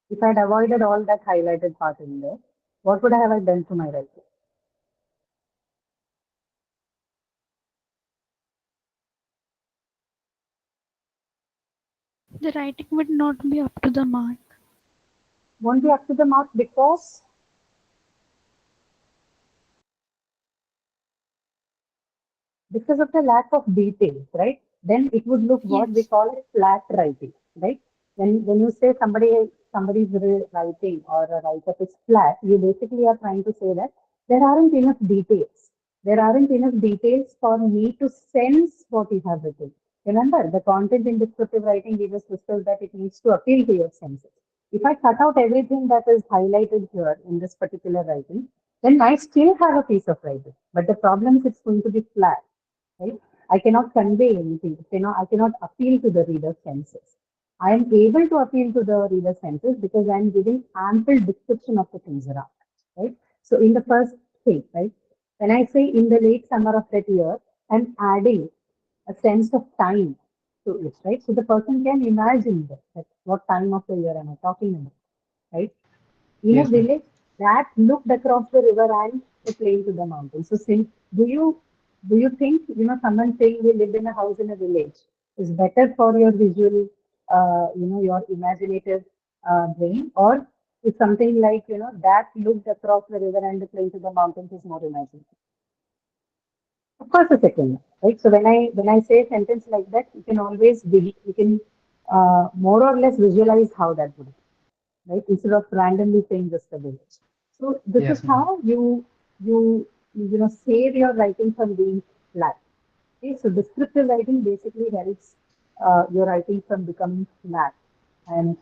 If I had avoided all that highlighted part in there, what would have I done to my writing? The writing would not be up to the mark. Won't be up to the mark because of the lack of details, right? Then it would look what we Yes. call a flat writing, right? When you say somebody's writing or a write-up is flat, you basically are trying to say that there aren't enough details. There aren't enough details for me to sense what you have written. Remember, the content in descriptive writing, we just discussed that it needs to appeal to your senses. If I cut out everything that is highlighted here in this particular writing, then I still have a piece of writing. But the problem is it's going to be flat, right? I cannot convey anything. I cannot appeal to the reader's senses. I am able to appeal to the reader's senses because I am giving ample description of the things around, right? So in the first thing, right, when I say in the late summer of that year, I'm adding a sense of time to it, right? So the person can imagine that what time of the year am I talking about, right? In a Yes, ma'am. village that looked across the river and the plain to the mountains. So, since do you think someone saying we live in a house in a village is better for your visual, your imaginative brain, or is something like that looked across the river and the plain to the mountains is more imaginative? Of course, the second one, right? So when I say a sentence like that, you can more or less visualize how that would be, right? Instead of randomly saying just a village. So this is Yes, ma'am. how you save your writing from being flat. Okay, so descriptive writing basically helps your writing from becoming flat and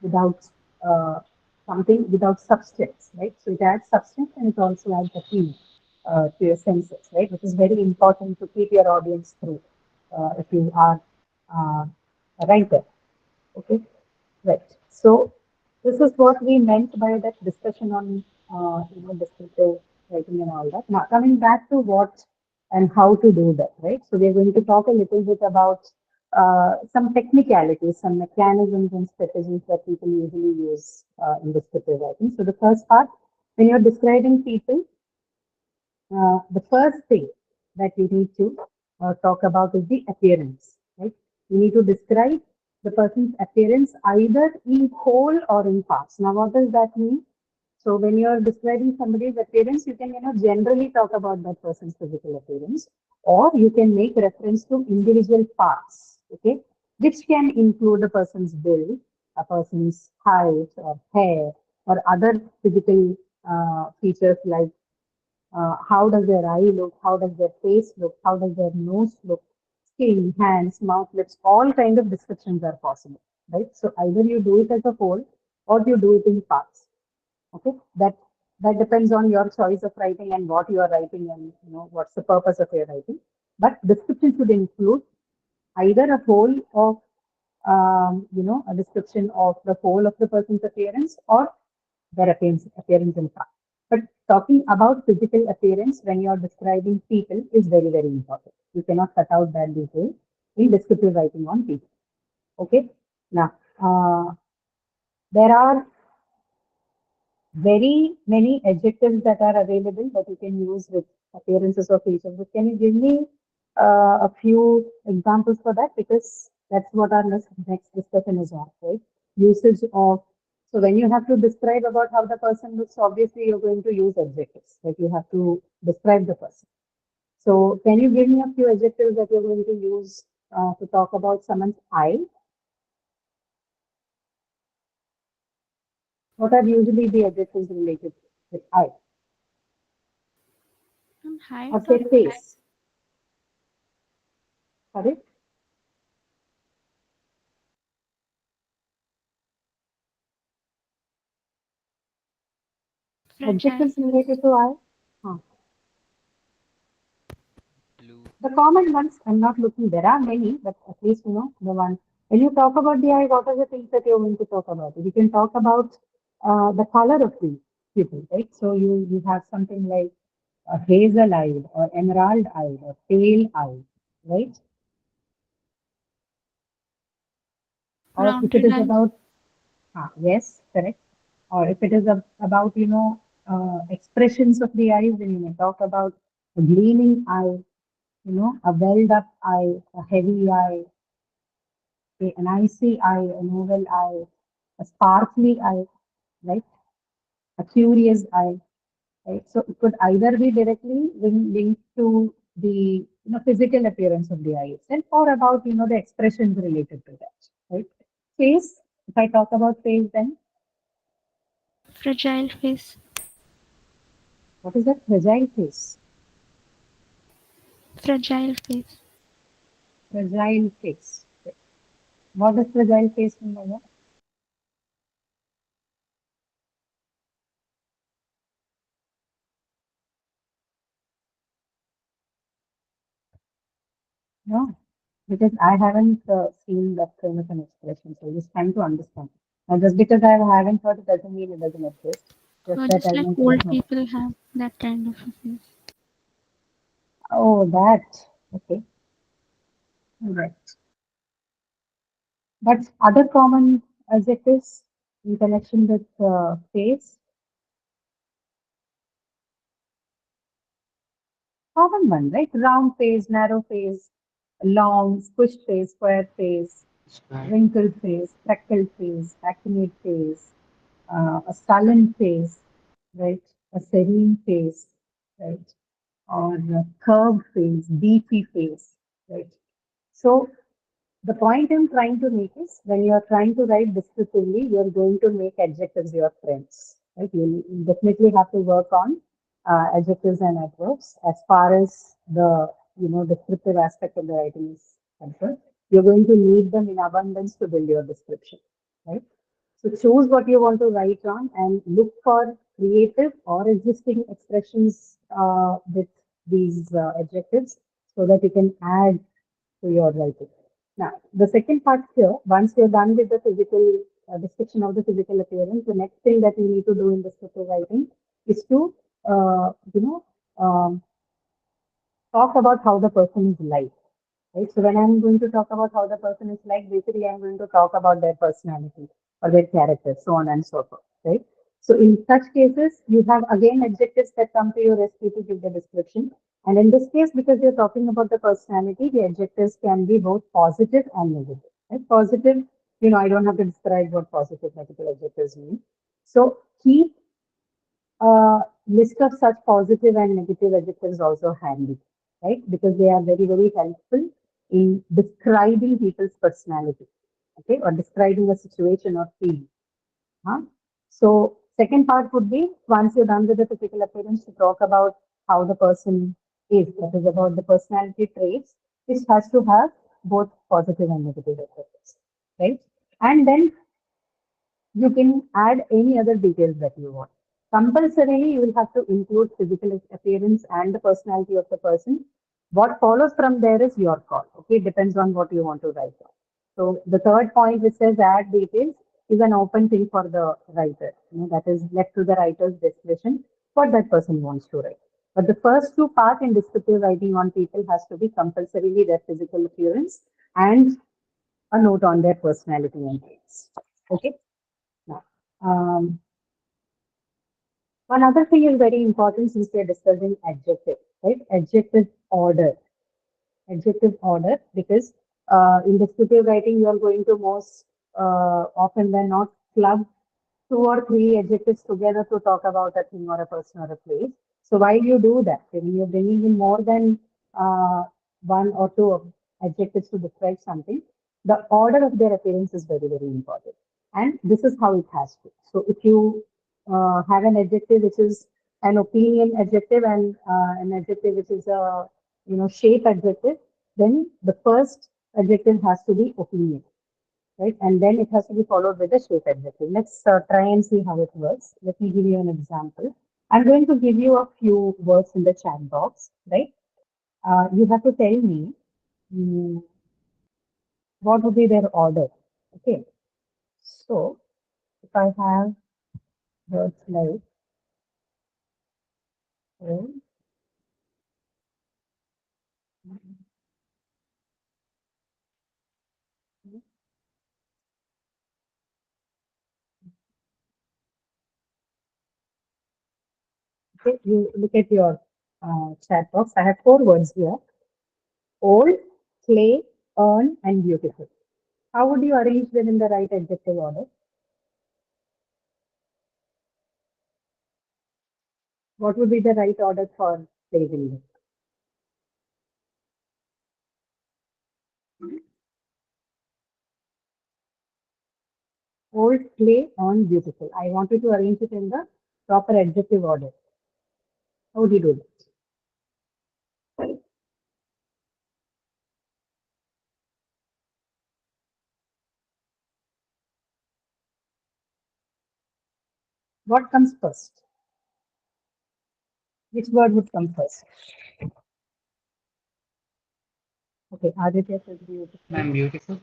without uh, something without substance, right? So it adds substance and it also adds appeal to your senses, right? Which is very important to keep your audience through if you are uh, a writer. Okay, right. So this is what we meant by that discussion on descriptive writing and all that. Now coming back to what and how to do that, right? So we're going to talk a little bit about some technicalities, some mechanisms and strategies that people usually use in descriptive writing. So the first part, when you're describing people, the first thing that you need to talk about is the appearance, right? You need to describe the person's appearance either in whole or in parts. Now, what does that mean? So when you're describing somebody's appearance, you can, generally talk about that person's physical appearance, or you can make reference to individual parts, okay, which can include a person's build, a person's height or hair, or other physical features like how does their eye look, how does their face look, how does their nose look, skin, hands, mouth, lips, all kind of descriptions are possible, right? So either you do it as a whole or you do it in parts. Okay, that depends on your choice of writing and what you are writing and what's the purpose of your writing. But description should include either a whole of a description of the whole of the person's appearance or their appearance in fact. But talking about physical appearance when you are describing people is very, very important. You cannot cut out that detail in descriptive writing on people. Okay. Now, there are very many adjectives that are available that you can use with appearances of features. But can you give me a few examples for that? Because that's what our next discussion is on, right? Usage of, so when you have to describe about how the person looks, obviously you're going to use adjectives, like you have to describe the person. So can you give me a few adjectives that you're going to use to talk about someone's eye? What are usually the adjectives related with eye? Height Or or say face? Sorry? fragile. Adjectives related to eye? Huh. Blue. The common ones, I'm not looking, there are many, but at least the one. When you talk about the eye, what are the things that you're going to talk about? You can talk about the color of the pupil, right? So you have something like a hazel eyed or emerald eyed or pale eyed, right? Or if it Rounded is eye. about, yes, correct. Or if it is about, expressions of the eyes, then you may talk about a gleaming eye, a welled up eye, a heavy eye, an icy eye, an oval eye, a sparkly eye, right? A curious eye, right? So it could either be directly linked to the physical appearance of the eye itself, or about the expressions related to that, right? Face. If I talk about face, then Fragile face. what is that? Fragile face. Fragile face. Fragile face. What does fragile face mean? By that? No, because I haven't seen that kind of an expression. So just trying to understand. Now, just because I haven't heard it doesn't mean it doesn't exist. Just that Just I like want to old know. people have that kind of a face. Oh, that. Okay. Right. But other common adjectives in connection with face, common one, right? Round face, narrow face, long, squish face, square face, Square. wrinkled face, freckled face, acne face, a sullen face, right? A serene face, right? Or a curved face, beefy face, right? So the point I'm trying to make is when you're trying to write descriptively, you're going to make adjectives your friends, right? You definitely have to work on adjectives and adverbs as far as the descriptive aspect of the writing is concerned. You're going to need them in abundance to build your description, right? So choose what you want to write on and look for creative or existing expressions with these adjectives so that you can add to your writing. Now, the second part here, once you're done with the physical description of the physical appearance, the next thing that you need to do in descriptive writing is to, um, talk about how the person is like. Right? So when I'm going to talk about how the person is like, basically I'm going to talk about their personality or their character, so on and so forth. Right? So in such cases, you have again adjectives that come to your rescue to give the description. And in this case, because you're talking about the personality, the adjectives can be both positive and negative. Right? Positive, I don't have to describe what positive, negative adjectives mean. So keep list of such positive and negative adjectives also handy, right? Because they are very, very helpful in describing people's personality, okay, or describing a situation or feeling. Huh? So second part would be once you're done with the physical appearance to talk about how the person is, that is about the personality traits, which has to have both positive and negative aspects, right? And then you can add any other details that you want. Compulsorily, you will have to include physical appearance and the personality of the person. What follows from there is your call. Okay, it depends on what you want to write on. So the third point, which says add details, is an open thing for the writer. That is left to the writer's discretion what that person wants to write. But the first two parts in descriptive writing on people has to be compulsorily their physical appearance and a note on their personality and traits. Okay. Now, one other thing is very important since we are discussing adjective, right? Adjective order, because in descriptive writing, you are going to most often than not club two or three adjectives together to talk about a thing or a person or a place. So while you do that, when you're bringing in more than one or two adjectives to describe something, the order of their appearance is very, very important. And this is how it has to. So if you have an adjective which is an opinion adjective and an adjective which is a shape adjective, then the first adjective has to be opinion, right? And then it has to be followed with a shape adjective. Let's try and see how it works. Let me give you an example. I'm going to give you a few words in the chat box, right? You have to tell me what would be their order. Okay. So if I have words like oh, okay, you look at your chat box. I have four words here: old, clay, earn, and beautiful. How would you arrange them in the right adjective order? What would be the right order for placing them? Old, clay, on, beautiful. I wanted to arrange it in the proper adjective order. How do you do that? What comes first? Which word would come first? Okay, Aditya says beautiful. Ma'am, beautiful.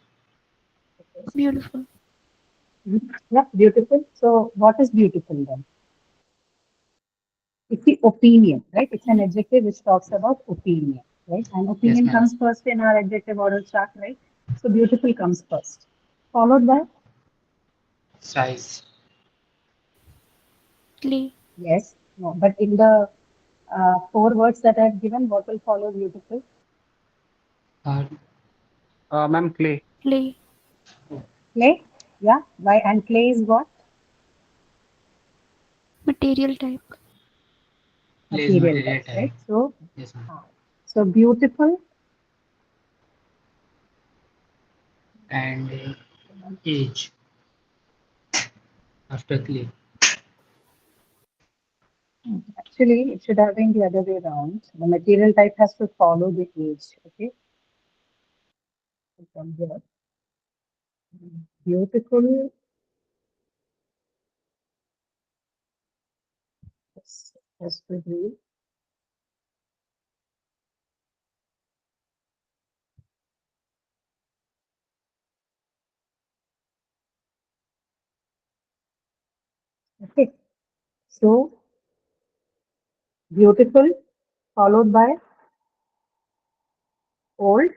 Okay. Beautiful. Yeah, beautiful. So what is beautiful then? It's the opinion, right? It's an adjective which talks about opinion, right? And Yes, opinion ma'am. comes first in our adjective order chart, right? So beautiful comes first. Followed by, Size. Clay. yes, no, but in the four words that I've given, what will follow beautiful? Hard. Ma'am, clay. Clay. Clay, yeah. Why? And clay is what? Material type. Place Material material type, type. right? So, Yes, ma'am. so beautiful. And age after clay. Actually, it should have been the other way around. The material type has to follow the age. Okay, so from here, beautiful. Has to be okay. So beautiful followed by old,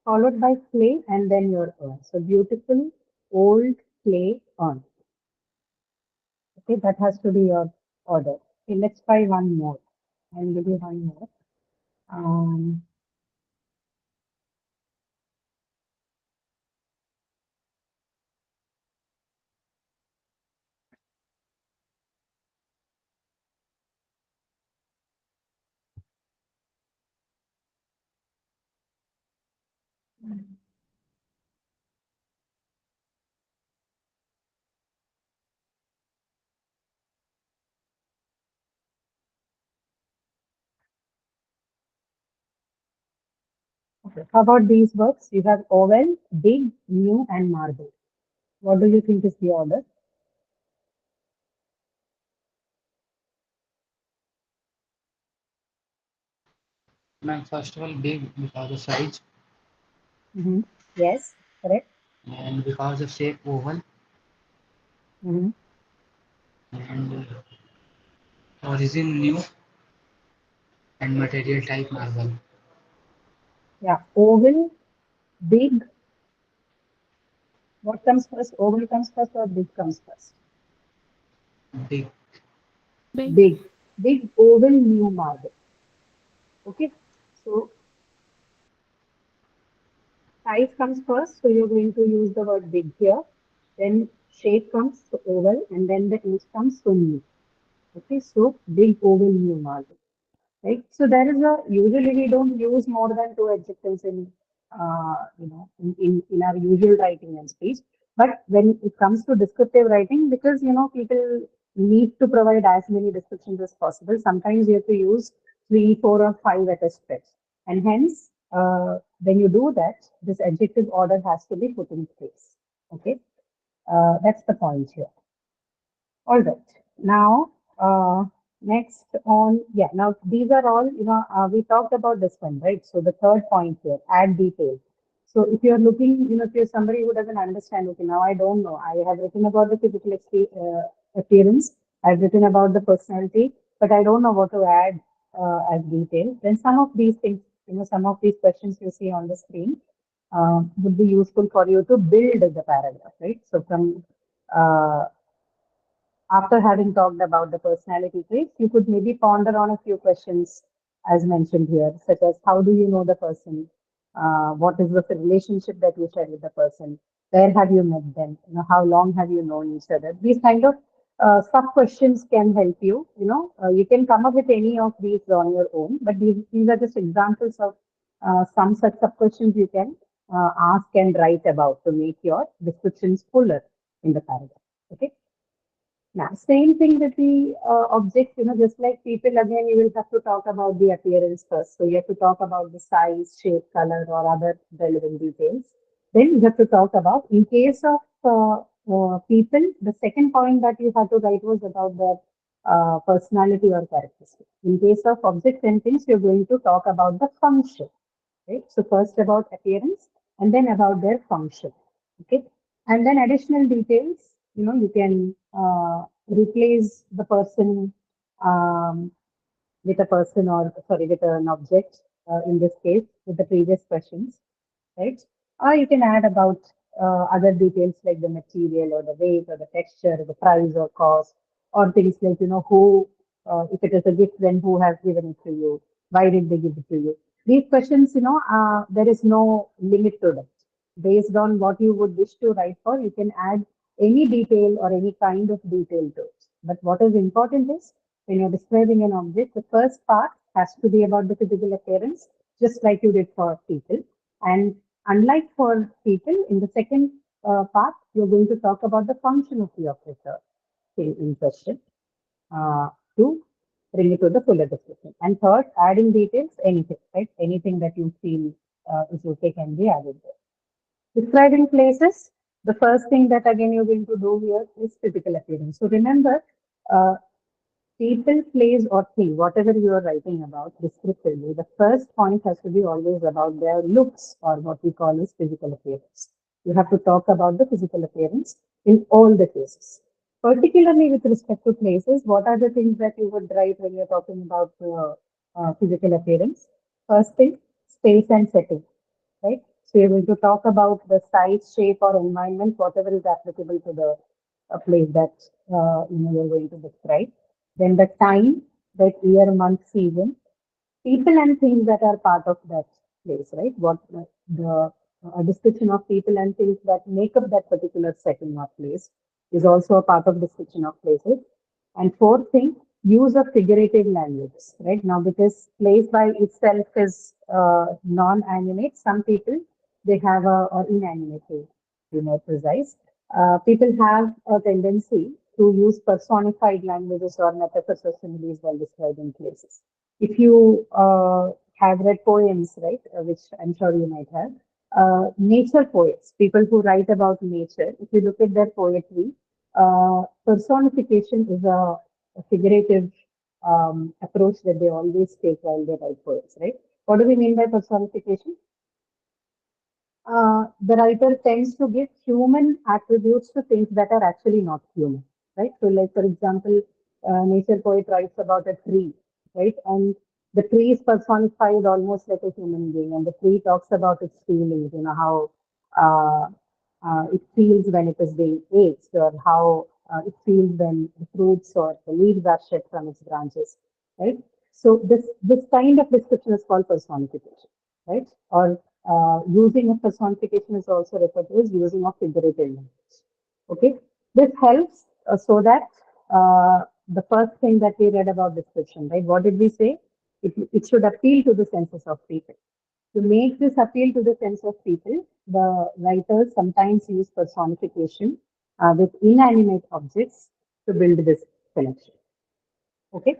followed by clay, and then your earn. So beautiful, old, clay, earn. Okay, that has to be your order. Okay, let's try one more. I'll give you one more. Um, Okay. How about these words? You have oval, big, new, and marble. What do you think is the order? Ma'am, first of all, big because of size Mm-hmm. Yes, correct. and because of shape oval Mm-hmm. and origin new and material type marble. Yeah, oval, big. What comes first? Oval comes first or big comes first? Big. Big. Big, big oval new marble. Okay, so size comes first, so you're going to use the word big here. Then shape comes, so oval, and then the inch comes, so new. Okay, so big oval new marble. Right. So there is a usually we don't use more than two adjectives in in our usual writing and speech. But when it comes to descriptive writing, because people need to provide as many descriptions as possible, sometimes you have to use three, four, or five at a stretch. And hence, when you do that, this adjective order has to be put in place. Okay, that's the point here. All right. Now, next on, yeah, now these are all, we talked about this one, right? So the third point here, add detail. So if you're looking, if you're somebody who doesn't understand, okay, now I don't know. I have written about the physical appearance. I've written about the personality, but I don't know what to add as detail. Then some of these things, some of these questions you see on the screen would be useful for you to build the paragraph, right? So from uh, after having talked about the personality traits, you could maybe ponder on a few questions as mentioned here, such as how do you know the person? What is the relationship that you share with the person? Where have you met them? How long have you known each other? These kind of sub questions can help you. You can come up with any of these on your own, but these are just examples of some such sub questions you can ask and write about to make your descriptions fuller in the paragraph. Okay. Now, same thing with the objects, just like people, again, you will have to talk about the appearance first. So you have to talk about the size, shape, color, or other relevant details. Then you have to talk about, in case of people, the second point that you have to write was about the personality or characteristic. In case of objects and things, you're going to talk about the function, right? So first about appearance and then about their function. Okay. And then additional details, you can replace the person um, with a person or sorry, with an object in this case with the previous questions, right? Or you can add about other details like the material or the weight or the texture, the price or cost, or things like, who, if it is a gift, then who has given it to you? Why did they give it to you? These questions, there is no limit to them. Based on what you would wish to write for, you can add any detail or any kind of detail to it. But what is important is when you're describing an object, the first part has to be about the physical appearance, just like you did for people. And unlike for people, in the second part, you're going to talk about the function of the object in question uh, to bring it to the fuller description. And third, adding details, anything, right? Anything that you feel is okay can be added there. Describing places, the first thing that again you're going to do here is physical appearance. So remember, uh, people, place, or thing, whatever you are writing about descriptively, the first point has to be always about their looks or what we call as physical appearance. You have to talk about the physical appearance in all the cases. Particularly with respect to places, what are the things that you would write when you're talking about physical appearance? First thing, space and setting, right? So you're going to talk about the size, shape, or environment, whatever is applicable to the place that you're going to describe. Then the time, that year, month, season, people and things that are part of that place, right? What the a description of people and things that make up that particular setting or place is also a part of description of places. And fourth thing, use of figurative languages, right? Now, because place by itself is non-animate, some people they have or inanimate to be more precise, people have a tendency to use personified languages or metaphors or similes while describing places. If you have read poems, right, which I'm sure you might have, nature poets, people who write about nature, if you look at their poetry, personification is a figurative approach that they always take while they write poems, right? What do we mean by personification? The writer tends to give human attributes to things that are actually not human, right? So, like for example, nature poet writes about a tree, right? And the tree is personified almost like a human being, and the tree talks about its feelings, how uh, it feels when it is being aged, or how it feels when the fruits or the leaves are shed from its branches, right? So this kind of description is called personification, right? Or using of personification is also referred to as using of figurative language. Okay, this helps so that the first thing that we read about description, right? What did we say? It should appeal to the senses of people. To make this appeal to the sense of people, the writers sometimes use personification with inanimate objects to build this connection. Okay,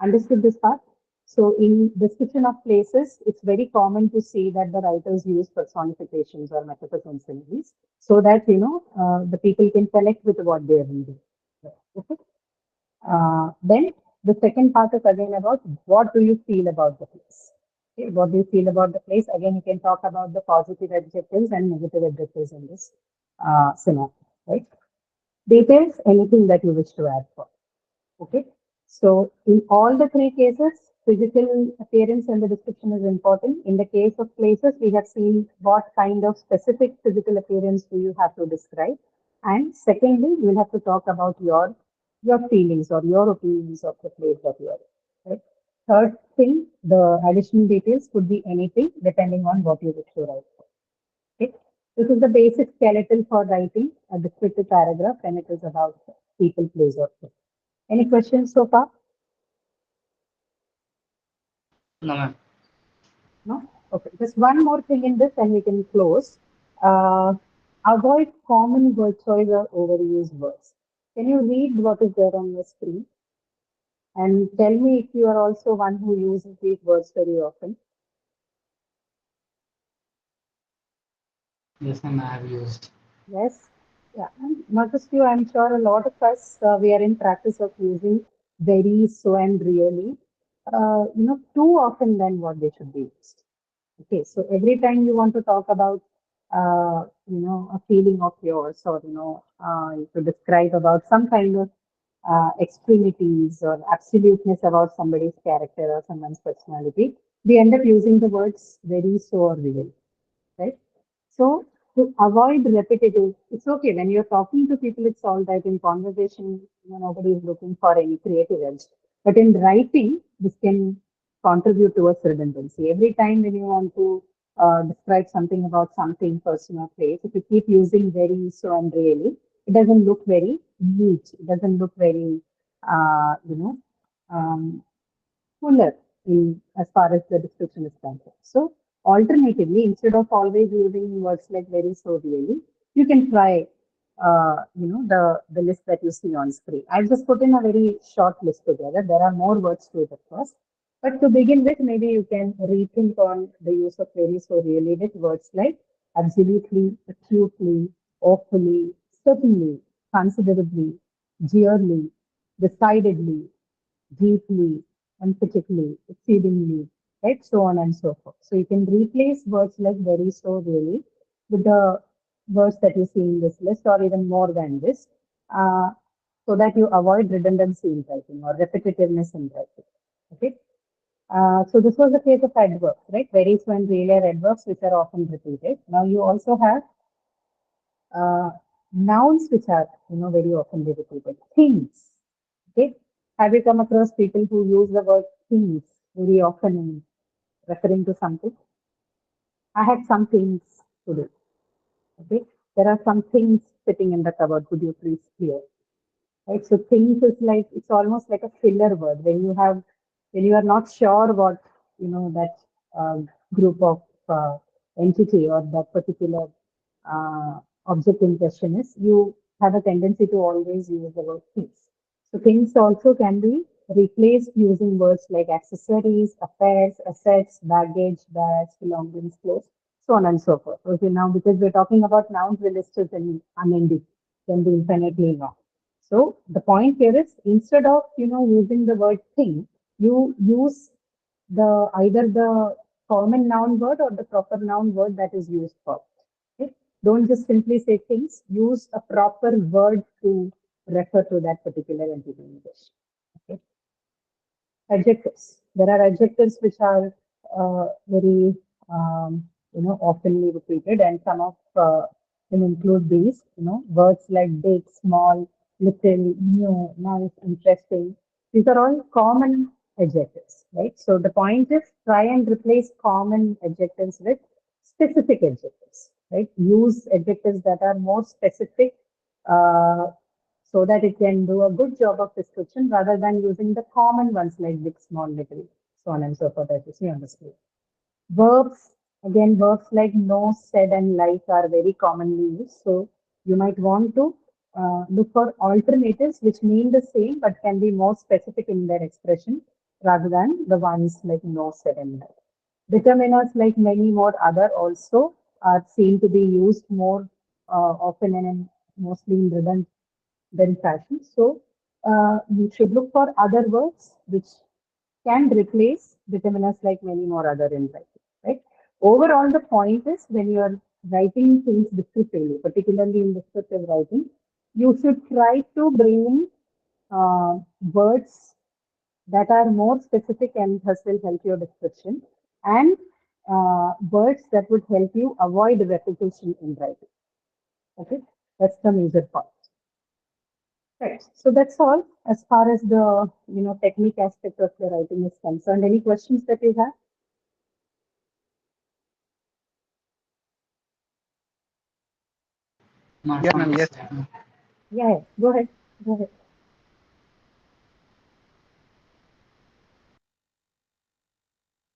understood this part? So in description of places, it's very common to see that the writers use personifications or metaphors and similes so that, the people can connect with what they are reading. Okay. Then the second part is again about what do you feel about the place? Okay, what do you feel about the place? Again, you can talk about the positive adjectives and negative adjectives in this scenario, right? Details, anything that you wish to add for. Okay. So in all the three cases, physical appearance and the description is important. In the case of places, we have seen what kind of specific physical appearance do you have to describe. And secondly, you will have to talk about your feelings or your opinions of the place that you are in. Right? Third thing, the additional details could be anything depending on what you wish to write. Okay? This is the basic skeleton for writing a descriptive paragraph, and it is about people, place, or thing. Any questions so far? No, ma'am. No? Okay. Just one more thing in this and we can close. Uh, Avoid common word choice or overused words. Can you read what is there on your screen? And tell me if you are also one who uses these words very often. Yes, ma'am, I have used. Yes. Yeah. And not just you, I'm sure a lot of us, we are in practice of using very, so, and really, too often than what they should be used. Okay, so every time you want to talk about, a feeling of yours, or to describe about some kind of extremities or absoluteness about somebody's character or someone's personality, we end up using the words very, so, or real, right? So to avoid repetitive, it's okay when you're talking to people, it's all right. In conversation, nobody is looking for any creative edge. But in writing, this can contribute towards redundancy. Every time when you want to describe something about something, person or place, if you keep using very, so, and really, it doesn't look very neat. It doesn't look very, um, fuller in as far as the description is concerned. So alternatively, instead of always using words like very, so, really, you can try the list that you see on screen. I've just put in a very short list together. There are more words to it, of course. But to begin with, maybe you can rethink on the use of very, so, really with words like absolutely, acutely, awfully, certainly, considerably, dearly, decidedly, deeply, emphatically, exceedingly, right? So on and so forth. So you can replace words like very, so, really with the words that you see in this list or even more than this, uh, so that you avoid redundancy in writing or repetitiveness in writing. Okay. So this was the case of adverbs, right? Very, so, and really are adverbs which are often repeated. Now you also have uh, nouns which are, very often repeated. Things. Okay. Have you come across people who use the word things very often in referring to something? I had some things to do. Okay. There are some things sitting in the cupboard. Could you please clear? Right. So things is like it's almost like a filler word when you are not sure what that uh, group of entity or that particular object in question is, you have a tendency to always use the word things. So things also can be replaced using words like accessories, affairs, assets, baggage, bags, belongings, clothes, so on and so forth. Okay, now because we're talking about nouns, the list is unending, can be infinitely long. So the point here is, instead of using the word thing, you use the either the common noun word or the proper noun word that is used for. Okay? Don't just simply say things. Use a proper word to refer to that particular entity in question. Okay? Adjectives. There are adjectives which are very oftenly repeated, and some of them include these. Words like big, small, little, new, nice, interesting. These are all common adjectives, right? So the point is, try and replace common adjectives with specific adjectives, right? Use adjectives that are more specific, uh, so that it can do a good job of description rather than using the common ones like big, small, little, so on and so forth as you see on the screen. Verbs, again, verbs like know, said, and like are very commonly used. So you might want to look for alternatives which mean the same but can be more specific in their expression rather than the ones like know, said, and like. Determiners, like many more other, also are seen to be used more often and mostly in redundant fashion. So you should look for other words which can replace determiners like many more other in writing, right? Overall, the point is, when you are writing things descriptively, particularly in descriptive writing, you should try to bring in words that are more specific and thus will help your description, and words that would help you avoid repetition in writing. Okay, that's the major part. Right. So that's all as far as the technique aspect of the writing is concerned. Any questions that you have? Yeah, ma'am. Yes. Yeah, go ahead. Go ahead.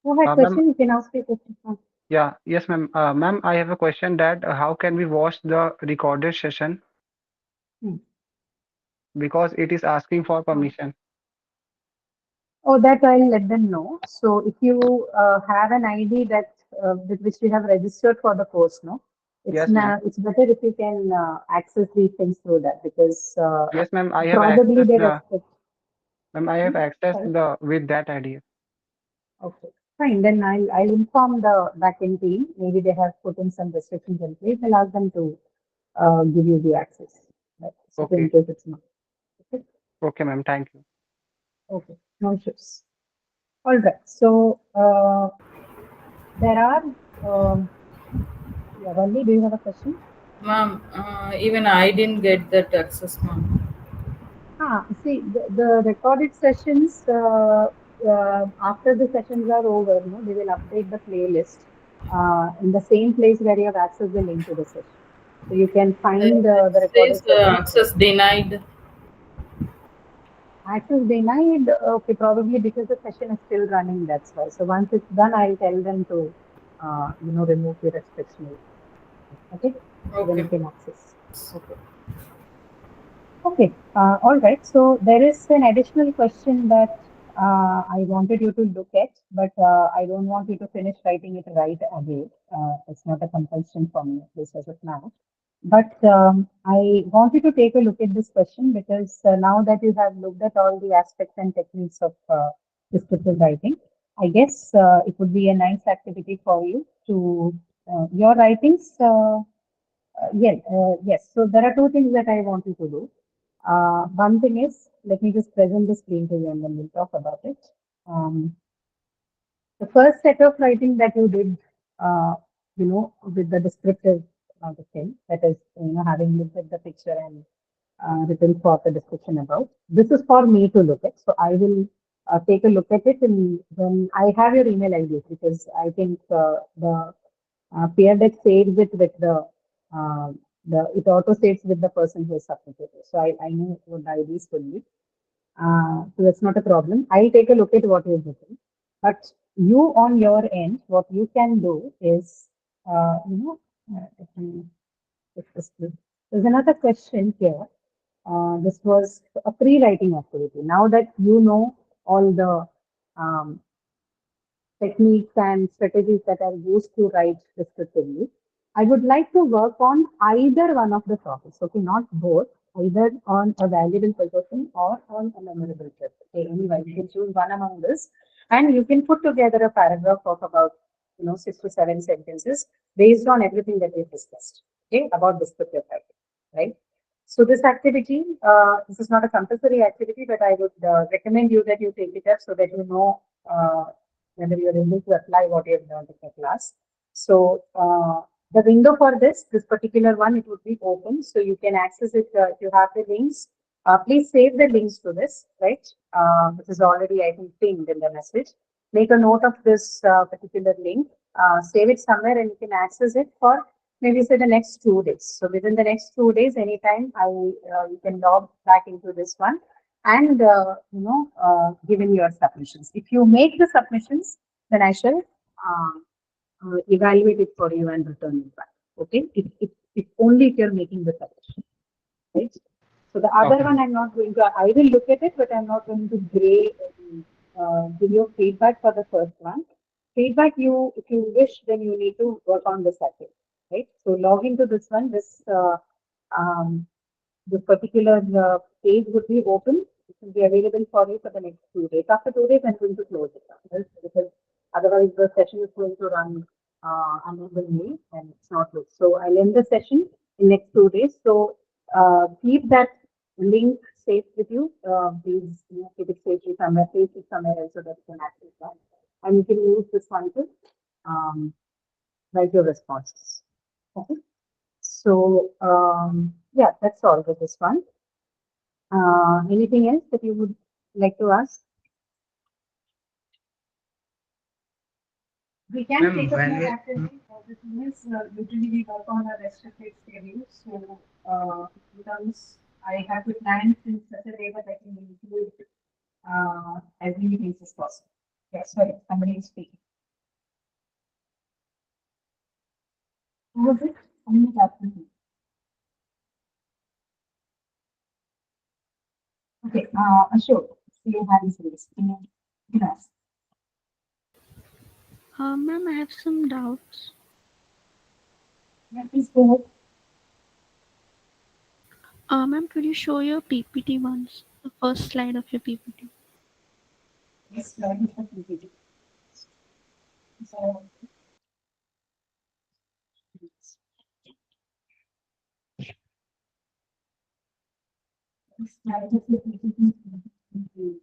Go ahead, Ma'am. question. You can ask your question. Yeah. Yes, ma'am. Ma'am, I have a question that how can we watch the recorded session Hmm. because it is asking for Hmm. permission. Oh, that I'll let them know. So if you have an ID that with which you have registered for the course, no, Yes, ma'am. it's better if you can access these things through that, because Yes, ma'am. I have probably access they the expect. ma'am. I have access Sorry. the with that idea. Okay, fine. Then I'll inform the backend team. Maybe they have put in some restrictions in place. I'll ask them to give you the access. Right? So in Okay. case it's not. Okay. Okay, ma'am. Thank you. Okay. No issues. All right. So there are. Yeah, Valli, do you have a question? Ma'am, even I didn't get that access, ma'am. See, the recorded sessions, after the sessions are over, no, they will update the playlist in the same place where you have accessed the link to the session. So you can find It the recorded says sessions there. access denied. Access denied, okay, probably because the session is still running, that's why. So once it's done, I'll tell them to, remove the restriction. Okay, then Okay. you can access. Okay. Okay, all right. So there is an additional question that I wanted you to look at, but I don't want you to finish writing it right away. It's not a compulsion for me, at least as of now. But I want you to take a look at this question, because now that you have looked at all the aspects and techniques of descriptive writing, I guess it would be a nice activity for you to your writings. Yes. So there are two things that I want you to do. One thing is, let me just present the screen to you and then we'll talk about it. The first set of writing that you did, with the descriptive the thing, that is, having looked at the picture and written for the description about. This is for me to look at. So I will take a look at it, and then I have your email ID, because I think the peer deck saves it with uh, it auto saves with the person who has submitted it. So I know what the IDs would be. So that's not a problem. I'll take a look at what you've written. But you on your end, what you can do is Let me discuss this. There's another question here. This was a pre-writing activity. Now that you know all the um, techniques and strategies that are used to write descriptively, I would like to work on either one of the topics, okay, not both, either on a valuable possession or on a memorable trip. Okay, anyway, you can choose one among this, and you can put together a paragraph of about 6 to 7 sentences based on everything that we've discussed, okay, about descriptive writing, right? So this activity, this is not a compulsory activity, but I would recommend you that you take it up so that you know whether you're able to apply what you have learned in the class. So the window for this particular one, it would be open, so you can access it if you have the links. Please save the links to this, right? This is already, I think, pinned in the message. Make a note of this particular link, save it somewhere, and you can access it for maybe say the next 2 days. So within the next 2 days, anytime you can log back into this one and give in your submissions. If you make the submissions, then I shall evaluate it for you and return it back. Okay, if only if you're making the submission, right? So the other Okay. one, I'm not going to. I will look at it, but I'm not going to give you feedback for the first one. Feedback, if you wish, then you need to work on the second, right? So log into this one. Um, this particular page would be open. It will be available for you for the next 2 days. After 2 days, I'm going to close it down, right? Because otherwise the session is going to run unevenly and it's not good. So I'll end the session in next 2 days. So keep that link safe with you. Please keep it safely somewhere, paste it somewhere else so that you can access that. And you can use this one to write your responses. Okay. So yeah, that's all with this one. Anything else that you would like to ask? We can Ma'am, take up when more we activities. The thing is, usually we work on a restricted schedule. So becomes I have to plan in such a way that I can include as many things as possible. Yes, sorry, somebody is speaking. Who was it? Somebody is asking me. Okay, Ashok, see your hand is raised. Can ask. Ma'am, I have some doubts. Yeah, please go ahead. Ma'am, could you show your PPT once? The first slide of your PPT. Yes, slide is completed. So, this slide is completed.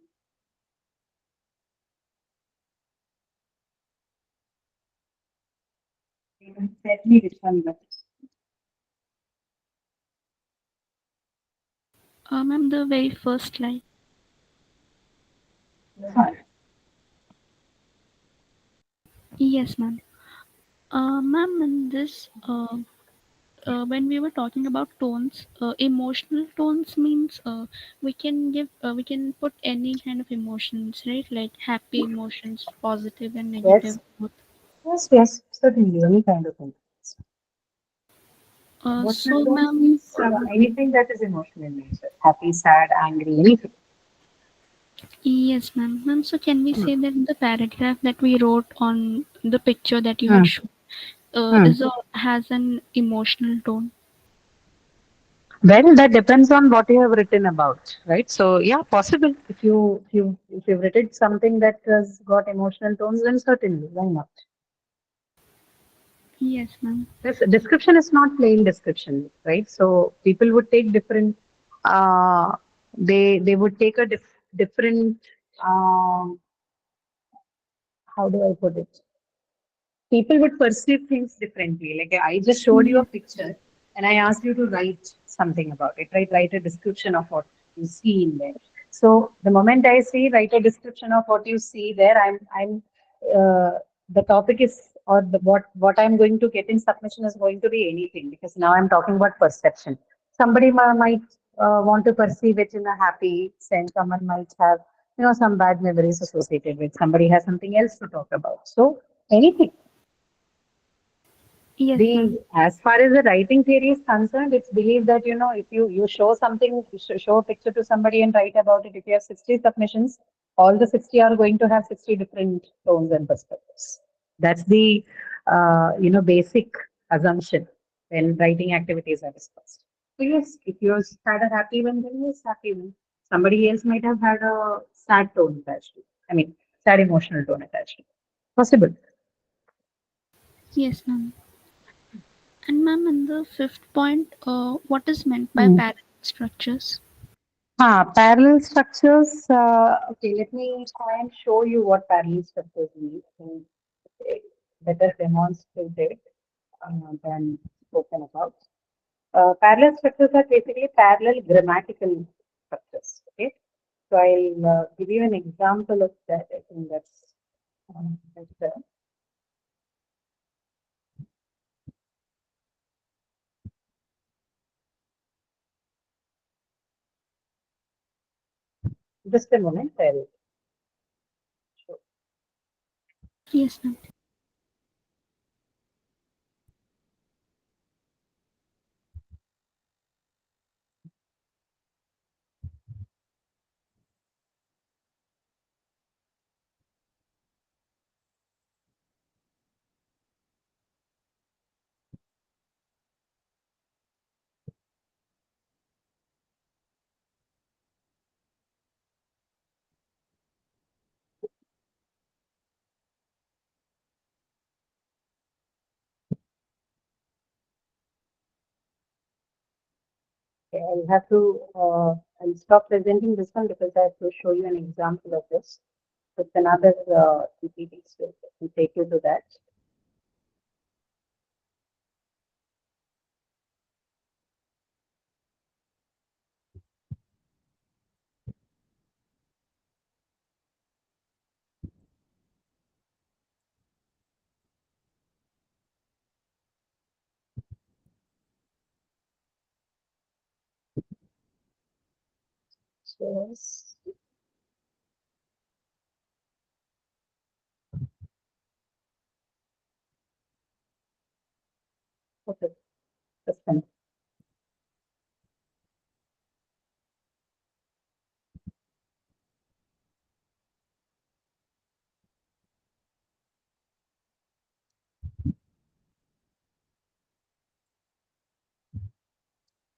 Exactly which one you Ma'am, the very first slide. are. Yes, ma'am. Ma'am, in this, when we were talking about tones, emotional tones means we can put any kind of emotions, right? Like happy emotions, positive and Yes, negative. Both. yes, certainly, any kind of thing. Emotional So, tones ma'am, means anything that is emotional in nature, happy, sad, angry, anything. yes, ma'am. Ma'am, so can we Hmm. say that the paragraph that we wrote on the picture that you had Hmm. shown Hmm. has an emotional tone? Well, that depends on what you have written about, right? So, yeah, possible. If you've written something that has got emotional tones, then certainly, why not? Yes, ma'am. This description is not plain description, right? So people would take different. Uh, they would take a different. Um, how do I put it? People would perceive things differently. Like I just showed you a Yes, picture and I asked you to write something about it, right? Write a description of what you see in there. So the moment I say write a description of what you see there, I'm the topic is or what I'm going to get in submission is going to be anything because now I'm talking about perception. Somebody might want to perceive it in a happy sense. Someone might have some bad memories associated with. Somebody has something else to talk about. So anything. Yes, ma'am. As far as the writing theory is concerned, it's believed that if you show something, show a picture to somebody and write about it. If you have 60 submissions, all the 60 are going to have 60 different tones and perspectives. That's the basic assumption when writing activities are discussed. So yes, if you had a happy one, then yes, happy one. Somebody else might have had a sad tone attached to it. I mean, sad emotional tone attached to it. Possible. Yes, ma'am. And ma'am, in the fifth point, what is meant by Hmm. parallel structures? Parallel structures. Okay, let me try and show you what parallel structures mean. And, better demonstrated than spoken about. Parallel structures are basically parallel grammatical structures. Okay, so I'll give you an example of that. I think that's better. Just a moment. I'll show. Yes, ma'am. Okay, I'll have to. I'll stop presenting this one because I have to show you an example of this. It's another PPT, so we take you to that. Yes. Okay. That's fine.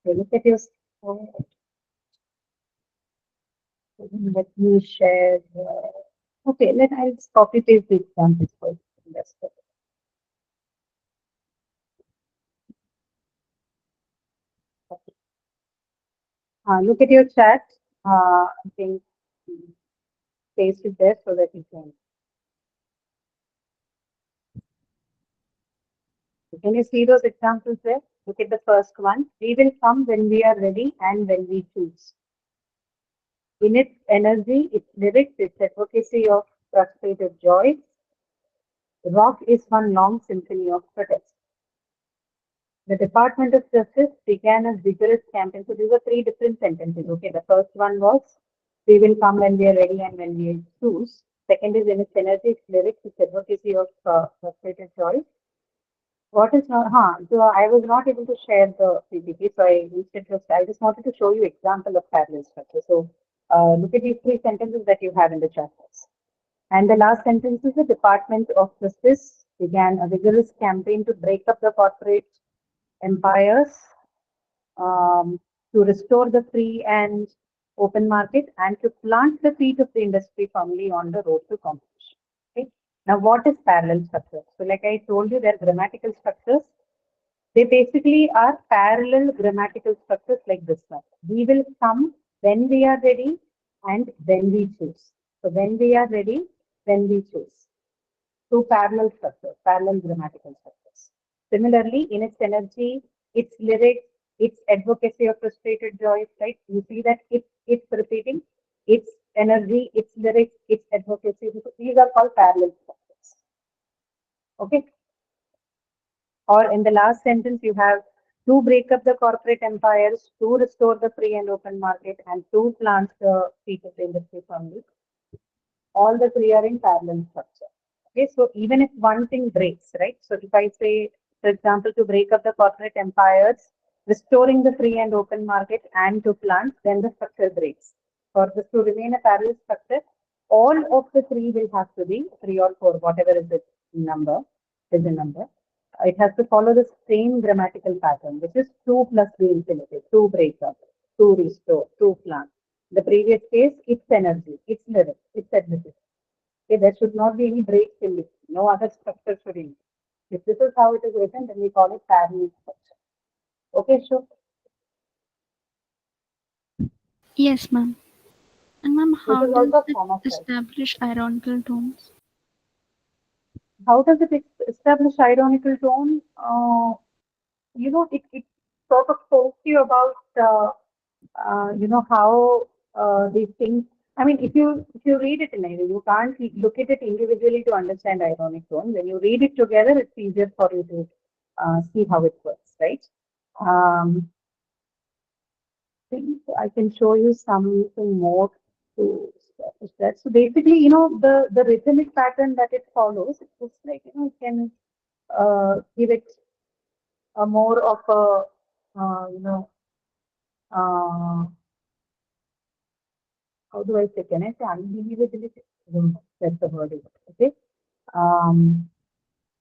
Okay, look at your. Let me share. Okay, I'll just copy paste the examples for you. That's it. Okay. Look at your chat. I think paste it there so that you can. Can you see those examples there? Look at the first one. We will come when we are ready and when we choose. In its energy, its lyrics, its advocacy of frustrated joy, rock is one long symphony of protest. The Department of Justice began a vigorous campaign. So these were three different sentences. Okay, the first one was, we will come when we are ready and when we choose. Second is in its energy, its lyrics, its advocacy of frustrated joy. What is not, so I was not able to share the PPT, so I just wanted to show you example of parallel structure. So look at these three sentences that you have in the chat box. And the last sentence is the Department of Justice began a vigorous campaign to break up the corporate empires, to restore the free and open market, and to plant the feet of the industry firmly on the road to competition. Okay. Now, what is parallel structure? So, like I told you, they're grammatical structures. They basically are parallel grammatical structures like this one. We will come when we are ready and when we choose. So, when we are ready, when we choose. Two parallel structures, parallel grammatical structures. Similarly, in its energy, its lyrics, its advocacy of frustrated joys, right? You see that it's repeating its energy, its lyrics, its advocacy. These are called parallel structures. Okay. Or in the last sentence, you have to break up the corporate empires, to restore the free and open market, and to plant the feet of the industry firmly. All the three are in parallel structure. Okay, so even if one thing breaks, right? So if I say For example, to break up the corporate empires, restoring the free and open market, and to plant, then the structure breaks. For this to remain a parallel structure, all of the three will have to be three or four, whatever is the number, is the number. It has to follow the same grammatical pattern, which is 2 plus the infinitive, 2 break up, 2 restore, 2 plant. The previous case, it's energy, it's living, it's admitted. Okay, there should not be any breaks in this. No other structure should be. If this is how it is written, then we call it parallel structure. Okay, sure. Yes, ma'am. And ma'am, This how is does also a it form of writing. establish ironical tones? How does it establish ironical tone? It sort of talks to you about how these things. I mean, if you read it in a you can't look at it individually to understand ironic tone. When you read it together, it's easier for you to see how it works, right? Um, think I can show you something more to establish that. So basically, the rhythmic pattern that it follows, it's just like, you can give it a more of a, uh, how do I say, can I say unbelievability? That's the word, okay? Um,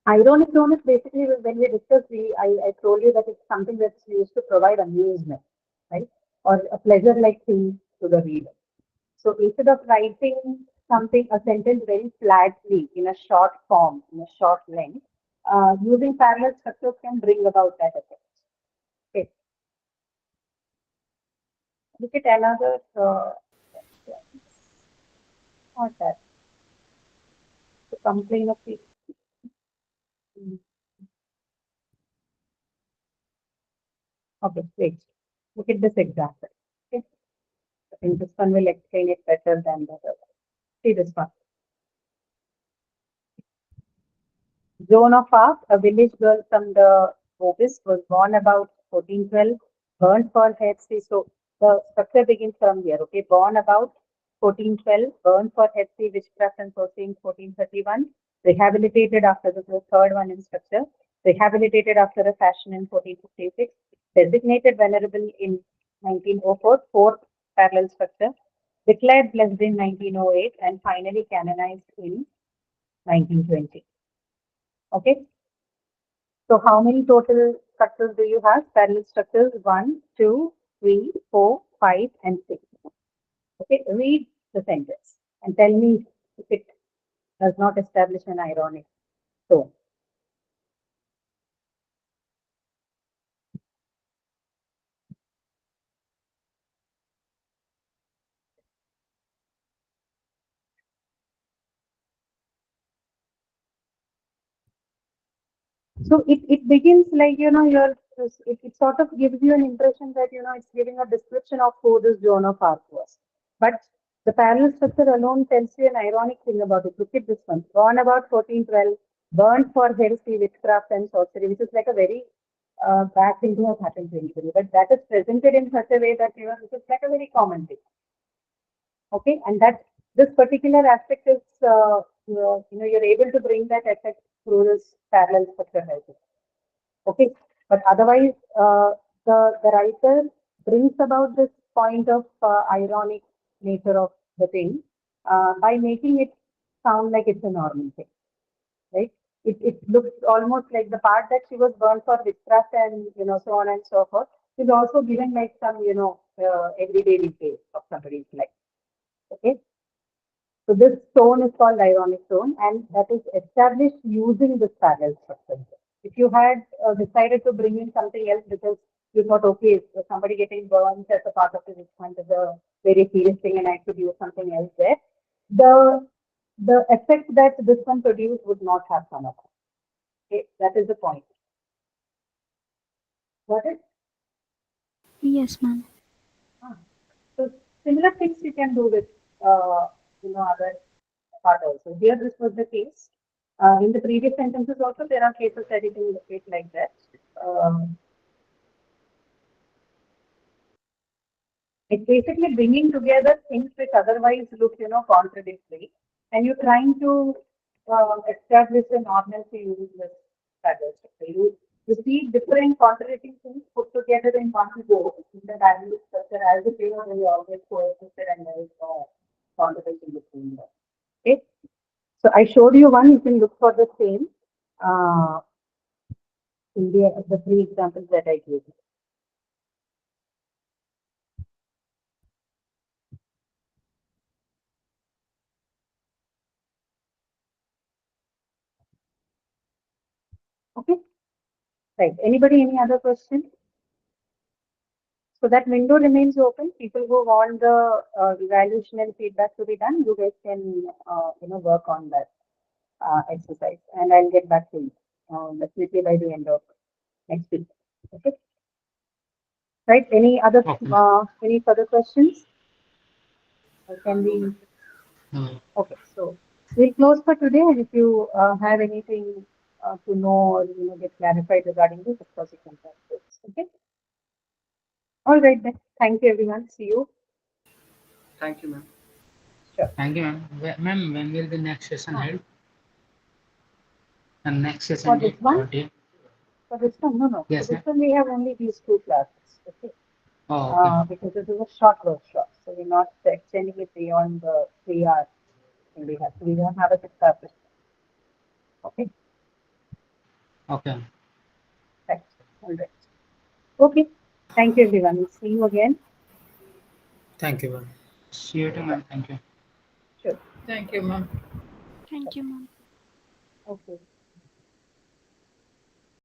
Ironic tone is basically when we discussed, I told you that it's something that's used to provide amusement, right? Or a pleasure-like thing to the reader. So instead of writing something, a sentence very flatly in a short form, in a short length, using parallel structures can bring about that effect. Okay. Look at another, not that, to complain of the, okay, wait, look at this example. Okay. I think this one will explain it better than the other one. See this one. Joan of Arc, a village girl from the Obis, was born about 1412, burned for heresy. So the structure begins from here. Okay, born about 1412, burned for heresy, witchcraft and sorcery in 1431, rehabilitated after the third one in structure, rehabilitated after a fashion in 1456, designated venerable in 1904, fourth parallel structure, declared blessed in 1908, and finally canonized in 1920. Okay. So how many total structures do you have? Parallel structures 1, 2, 3, 4, 5, and 6. Okay, read the sentence and tell me if it does not establish an ironic tone. So it begins like, it sort of gives you an impression that, it's giving a description of who this Joan of Arc was. But the parallel structure alone tells you an ironic thing about it. Look at this one. Born about 1412, burned for heresy, witchcraft, and sorcery, which is like a very bad thing to have happened to anybody. But that is presented in such a way that, this is like a very common thing. Okay, and that this particular aspect is, you're able to bring that effect through this parallel structure writing. Okay, but otherwise, the writer brings about this point of ironic nature of the thing by making it sound like it's a normal thing, right? It looks almost like the part that she was burned for witchcraft and, so on and so forth is also given like some, everyday detail of somebody's life. Okay. So this tone is called ironic tone, and that is established using this parallel structure. If you had decided to bring in something else because you thought, okay, so somebody getting burned as a part of the movement is a very serious thing, and I could use something else there, the effect that this one produced would not have come up. Okay, that is the point. Got it? Yes, ma'am. So similar things you can do with other part also. Here this was the case. In the previous sentences also there are cases that you can look at like that. It's basically bringing together things which otherwise look, contradictory, and you're trying to establish a normalcy using this pattern. So You see different contradicting things put together in one go in the value structure as if you know they always coexisted and there is no contradiction between them. Okay. So I showed you one, you can look for the same in the three examples that I gave you. Okay. Right. Anybody, any other questions? So that window remains open. People who want the evaluation and feedback to be done, you guys can work on that exercise, and I'll get back to you definitely by the end of next week. Okay. Right. Any other any further questions? Or can we? No. Okay. So we'll close for today, and if you have anything to know or get clarified regarding this, of course you can talk to us. Okay. All right then. Thank you, everyone. See you. Thank you, ma'am. Sure. Thank you, ma'am. Ma'am, when will the next session held? And next For session this date one? or date? For this one, no. Yes, For this ma'am. one, we have only these two classes. Okay. Oh, okay. Because this is a short workshop, so we're not extending it beyond the 3 hours. And we don't have a 6 hour system. Okay. Okay. Right. All right. Okay. Thank you, everyone. We'll see you again. Thank you, ma'am. See you too, ma'am. Thank you. Sure. Thank you, ma'am. Thank you, ma'am. Okay.